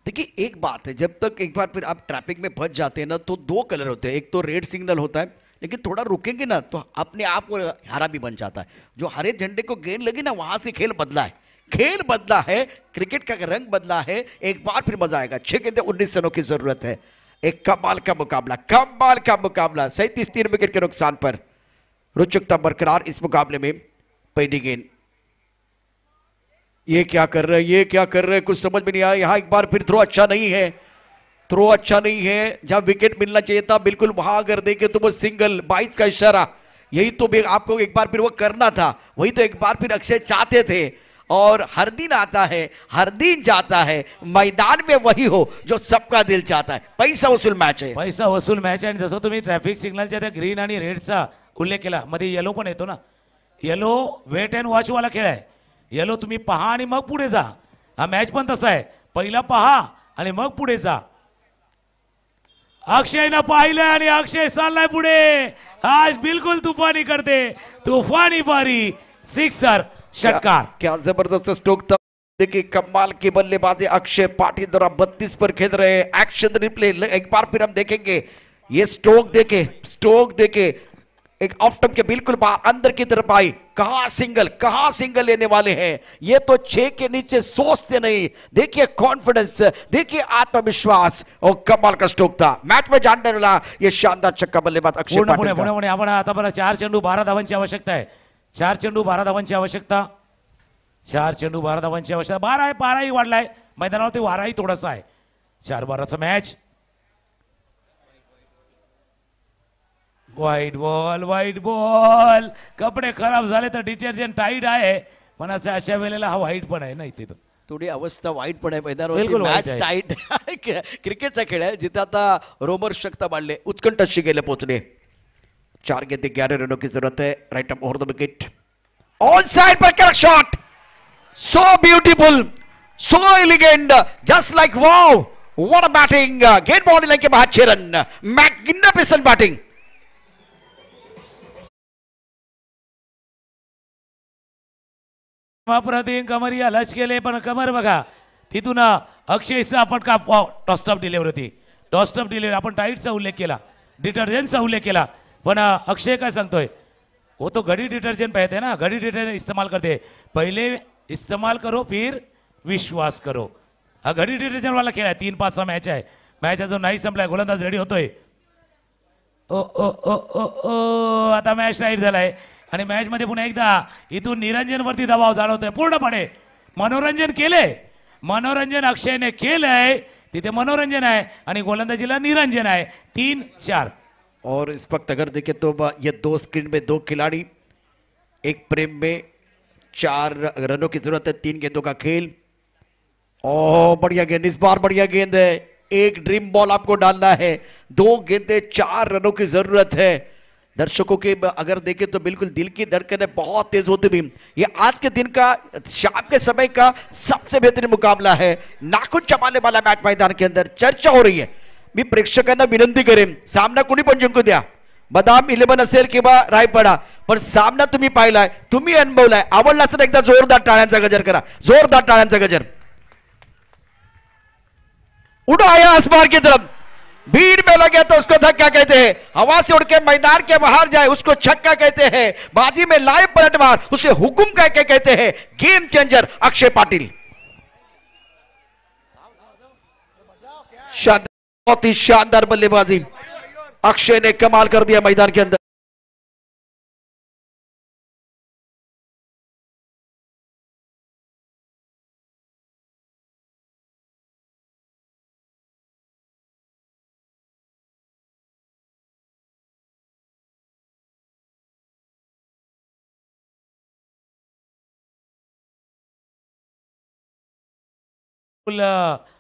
देखिए एक बात है, जब तक एक बार फिर आप ट्रैफिक में फंस जाते हैं ना तो 2 कलर होते हैं. एक तो रेड सिग्नल होता है, लेकिन थोड़ा रुकेंगे ना तो अपने आप वो हरा भी बन जाता है. जो हरे झंडे को गेंद लगी ना वहां से खेल बदला है. खेल बदला है, क्रिकेट का रंग बदला है. एक बार फिर मजा आएगा. 6 गेंदें 19 रनों की जरूरत है. एक कमाल का मुकाबला, कमाल का मुकाबला. 37 3 विकेट के नुकसान पर रोचकता बरकरार इस मुकाबले में. पहली गेंद, ये क्या कर रहे हैं, ये क्या कर रहे हैं, कुछ समझ में नहीं आया. यहां एक बार फिर थ्रो अच्छा नहीं है, थ्रो अच्छा नहीं है. जहां विकेट मिलना चाहिए था बिल्कुल वहां अगर देखे तो वो सिंगल 22 का इशारा. यही तो आपको एक बार फिर वो करना था. वही तो एक बार फिर अक्षय चाहते थे. और हर दिन आता है, हर दिन जाता है, मैदान में वही हो जो सबका दिल चाहता है. पैसा वसूल मॅच आहे, पैसा वसूल मॅच आहे. आणि जसं तुम्ही ट्रॅफिक सिग्नलच्या त्या ग्रीन आणि रेडचा उल्लेख केला, मध्ये येलो पण येतो ना. येलो वेट अँड वॉच वाला खेळ आहे. येलो तुम्ही पहा आणि मग पुढे जा. हा मॅच पण तसा आहे, पहिला पहा आणि मग पुढे जा. अक्षयनं पाहिलंय आणि अक्षय चाललाय पुढे. आज बिलकुल तुफानी करते, तुफानी बारी, 6 षटकार. क्या जबरदस्त स्ट्रोक था. देखिए कमाल की बल्लेबाजी अक्षय पाटिल द्वारा 32 पर खेल रहे हैं. एक्शन रिप्ले एक बार फिर हम देखेंगे. ये स्ट्रोक देखे एक ऑफ स्टंप के बिल्कुल बाहर अंदर की तरफ आई. कहां सिंगल लेने वाले हैं. ये तो 6 के नीचे सोचते नहीं. देखिए कॉन्फिडेंस, देखिए आत्मविश्वास और कमाल का स्ट्रोक था. मैच में जानने वाला ये शानदार छक्का बल्लेबाज अक्षय पुणे पाटिल पुणे का. पुणे आपण आता बरं 4 चेंडू 12 धावांची आवश्यकता आहे. 4 चेंडू 12 धावांची आवश्यकता. 4 चेंडू 12 धावांची आवश्यकता. 12 आहे, पाराही वाढलाय मैदानावरती, वाराही थोडासा आहे. 4-12चा मॅच. वाईट बॉल. कपडे खराब झाले तर डिटर्जंट टाईट आहे, पण अशा वेळेला हा वाईट पण आहे ना. इथे तो थोडी अवस्था वाईट पण आहे मैदानावरती. बिलकुल वाईट मॅच आहे. टाईट. क्रिकेटचा खेळ आहे जिथे आता रोमर शक्ता मांडले, उत्कंठ अशी गेले पोहोचले. 4 गेंदे 11 रनों की जरूरत है. Right up over the wicket, on side per correct shot. So beautiful, so elegant, just like wow. What a batting. गेंद बॉल लाइन के बाहर 6 रन. Magnificent batting. अप्रतिम कमरिया लच केले, पण कमर बघा तिथून अक्षयचा फटका. टॉस्टअप डिलिव्हरी होती, टॉस्टअप डिलिव्हरी. आपण टाईटचा उल्लेख केला, डिटर्जंटचा उल्लेख केला, पण अक्षय काय सांगतोय, वो तो घड़ी डिटर्जेंट पहनते ना, घड़ी डिटर्जेंट इस्तेमाल करते. पहले इस्तेमाल करो फिर विश्वास करो. हा घड़ी डिटर्जेंट वाला खेळ आहे. 3-5चा मॅच आहे. मॅच अजून नाही संपलाय. गोलंदाज रेडी होतोय. ओ ओ ओ ओ ओ आता मॅच टाईट झालाय आणि मॅच मध्ये पुन्हा एकदा इथून निरंजन वरती दबाव जाणवतोय पूर्णपणे. मनोरंजन केले, मनोरंजन अक्षयने केलंय, तिथे मनोरंजन आहे आणि गोलंदाजीला निरंजन आहे. 3-4. और इस वक्त अगर देखें तो ये दो स्क्रीन में दो खिलाड़ी, एक प्रेम में 4 रनों की जरूरत है, 3 गेंदों का खेल। ओ बढ़िया गेंद, इस बार बढ़िया गेंद है, एक ड्रीम बॉल आपको डालना है, 2 गेंदे 4 रनों की जरूरत है। दर्शकों के अगर देखें तो बिल्कुल दिल की धड़कनें बहुत तेज होती भी, ये आज के दिन का, शाम के समय का सबसे बेहतरीन मुकाबला है। नाखून चबाने वाला मैच मैदान के अंदर चर्चा हो रही है। मी प्रेक्षकांना विनंती करेन, सामना कुणी पण जिंकू द्या, बदाम 11 असेल किंवा रायपाडा, पण सामना तुम्ही पाहिलाय, तुम्ही अनुभवलाय, आवडला असेल एकदा जोरदार टाळ्यांचा गजर करा, जोरदार टाळ्यांचा गजर। उड़ाया आसमान की तरफ, भीड़ में लगे तो उसको धक्का कहते हैं, हवा से उड़ के मैदान के बाहर जाए उसको छक्का कहते हैं, बाजी में लाए पलटवार उसे हुकुम कह के कहते हैं। गेम चेंजर अक्षय पाटिल, शानदार, बहुत ही शानदार बल्लेबाजी अक्षय ने कमाल कर दिया मैदान के अंदर।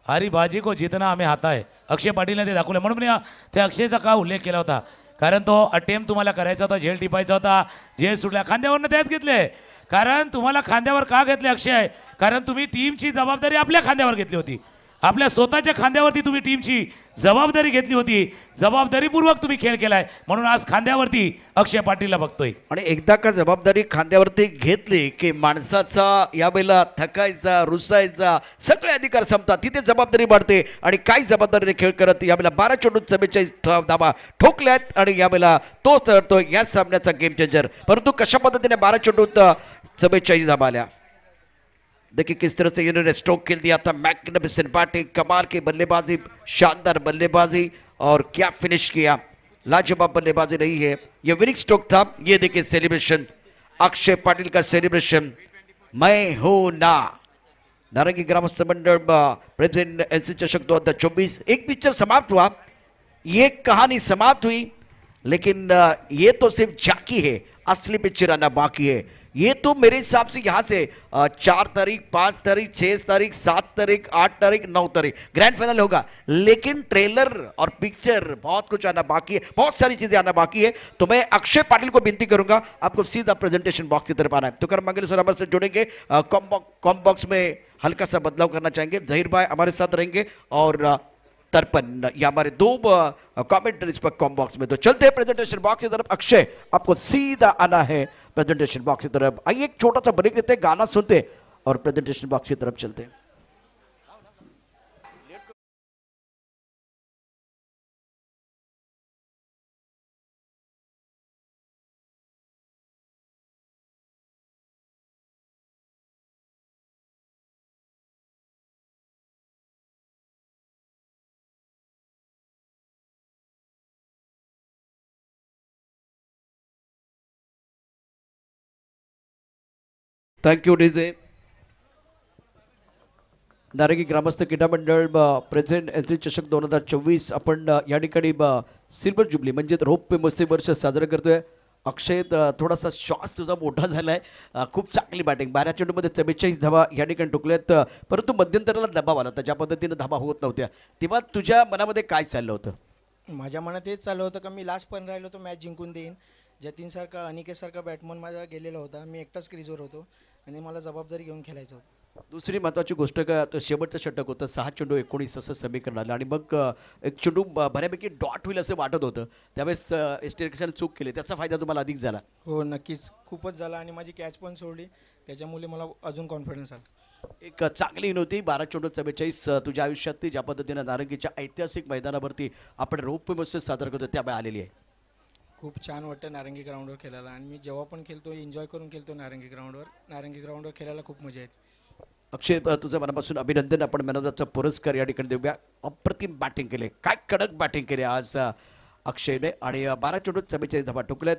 हरी बाजी को जितना हमें आता है, अक्षय पाटीलने ते दाखवलं. म्हणून मी त्या अक्षयचा का उल्लेख केला होता, कारण तो अटेम्प्ट तुम्हाला करायचा होता, झेल टिपायचा होता, झेल सुटला, खांद्यावरनं त्याच घेतले. कारण तुम्हाला खांद्यावर का घेतले अक्षय, कारण तुम्ही टीमची जबाबदारी आपल्या खांद्यावर घेतली होती, आपल्या स्वतःच्या खांद्यावरती तुम्ही टीमची जबाबदारी घेतली होती, जबाबदारीपूर्वक तुम्ही खेळ केलाय, म्हणून आज खांद्यावरती अक्षय पाटीलला बघतोय. आणि एकदा का जबाबदारी खांद्यावरती घेतली की माणसाचा यावेळेला थकायचा, रुसायचा सगळे अधिकार संपतात, तिथे जबाबदारी वाढते आणि काही जबाबदारीने खेळ करत यावेळेला 12 चेंडूत 44 धावा ठोकल्यात आणि यावेळेला तो ठरतो या सामन्याचा गेम चेंजर. परंतु कशा पद्धतीने 12 चेंडूत 44 धावा आल्या, देखिए किस तरह से इन्होंने स्ट्रोक खेल दिया था। मैग्निफिसेंट बैटिंग, कमाल की बल्लेबाजी, शानदार बल्लेबाजी और क्या फिनिश किया, लाजवाब बल्लेबाजी रही है। ये विनिंग स्ट्रोक था, ये देखिए सेलिब्रेशन, अक्षय पाटिल का सेलिब्रेशन, मैं हूं ना। नारंगी ग्रामस्थ मंडल प्रेसिडेंट एलसी चषक 2024 एक पिक्चर समाप्त हुआ, ये कहानी समाप्त हुई, लेकिन ये तो सिर्फ झांकी है, असली पिक्चर आना बाकी है। ये तो मेरे हिसाब से यहाँ से 4 तारीख, 5 तारीख, 6 तारीख, 7 तारीख, 8 तारीख, 9 तारीख ग्रैंड फाइनल होगा, लेकिन ट्रेलर और पिक्चर बहुत कुछ आना बाकी है, बहुत सारी चीजें आना बाकी है। तो मैं अक्षय पाटिल को विनती करूंगा, आपको सीधा प्रेजेंटेशन बॉक्स की तरफ आना है। तो कर मंगल सर हमारे से जुड़ेंगे, कॉम बॉक्स में हल्का सा बदलाव करना चाहेंगे, जहीर भाई हमारे साथ रहेंगे और तर्पण या हमारे 2 कमेंटरीज पर कॉम बॉक्स में। तो चलते हैं प्रेजेंटेशन बॉक्स की तरफ, अक्षय आपको सीधा आना है प्रेजेंटेशन बॉक्स की तरफ। आइए एक छोटा सा ब्रेक लेते हैं, गाना सुनते हैं और प्रेजेंटेशन बॉक्स की तरफ चलते हैं। Thank you DJ. नारंगी ग्रामस्थ क्रीडा मंडळ प्रेझेंट एल चषक 2024 आपण या ठिकाणी सिल्वर जुबली म्हणजे रौप्य महोत्सवी वर्ष साजरं करतोय। अक्षय थोडासा श्वास तुझा मोठा झालाय, खूप चांगली बॅटिंग, 12 चेंडूमध्ये 44 धावा या ठिकाणी ठोकल्यात, परंतु मध्यंतराला दबाव आला होता, ज्या पद्धतीने धावा होत नव्हत्या तेव्हा तुझ्या मनामध्ये काय चाललं होतं? माझ्या मनात हेच चाललं होतं का मी लास्ट पण राहिलो तो मॅच जिंकून देईन. जतीनसारखा अनिकेतसारखा बॅटमन माझा गेलेला होता, मी एकटाच क्रीजवर होतो आणि मला जबाबदारी घेऊन खेळायचं होतं. दुसरी महत्त्वाची गोष्ट का तो शेवटचं षटक होतं, 6 चेंडू 19 असं समीकरण आलं आणि मग एक चेंडू बऱ्यापैकी डॉट होईल असं वाटत होतं, त्यावेळेस एस्टेरिक्सने चूक केली, त्याचा फायदा तुम्हाला अधिक झाला? हो नक्कीच, खूपच झाला आणि माझी कॅच पण सोडली, त्याच्यामुळे मला अजून कॉन्फिडन्स आला. एक चांगली नव्हती 12 चेंडू 44 तुझ्या आयुष्यातली ज्या पद्धतीने नारंगीच्या ऐतिहासिक मैदानावरती आपण रौप्य महोत्सव साजरा करतो त्यावेळी आलेली आहे. खूप छान वाटतं नारंगी ग्राउंडवर खेळायला आणि मी जेव्हा पण खेळतो एन्जॉय करून खेळतो नारंगी ग्राउंडवर खेळायला खूप मजा येते. अक्षय तुझं मनापासून अभिनंदन, आपण मॅन ऑफ द पुरस्कार या ठिकाणी देऊया. अप्रतिम बॅटिंग केले, काय कडक बॅटिंग केली आज अक्षयने आणि 12 चेंडूत 44 धावा ठोकल्यात.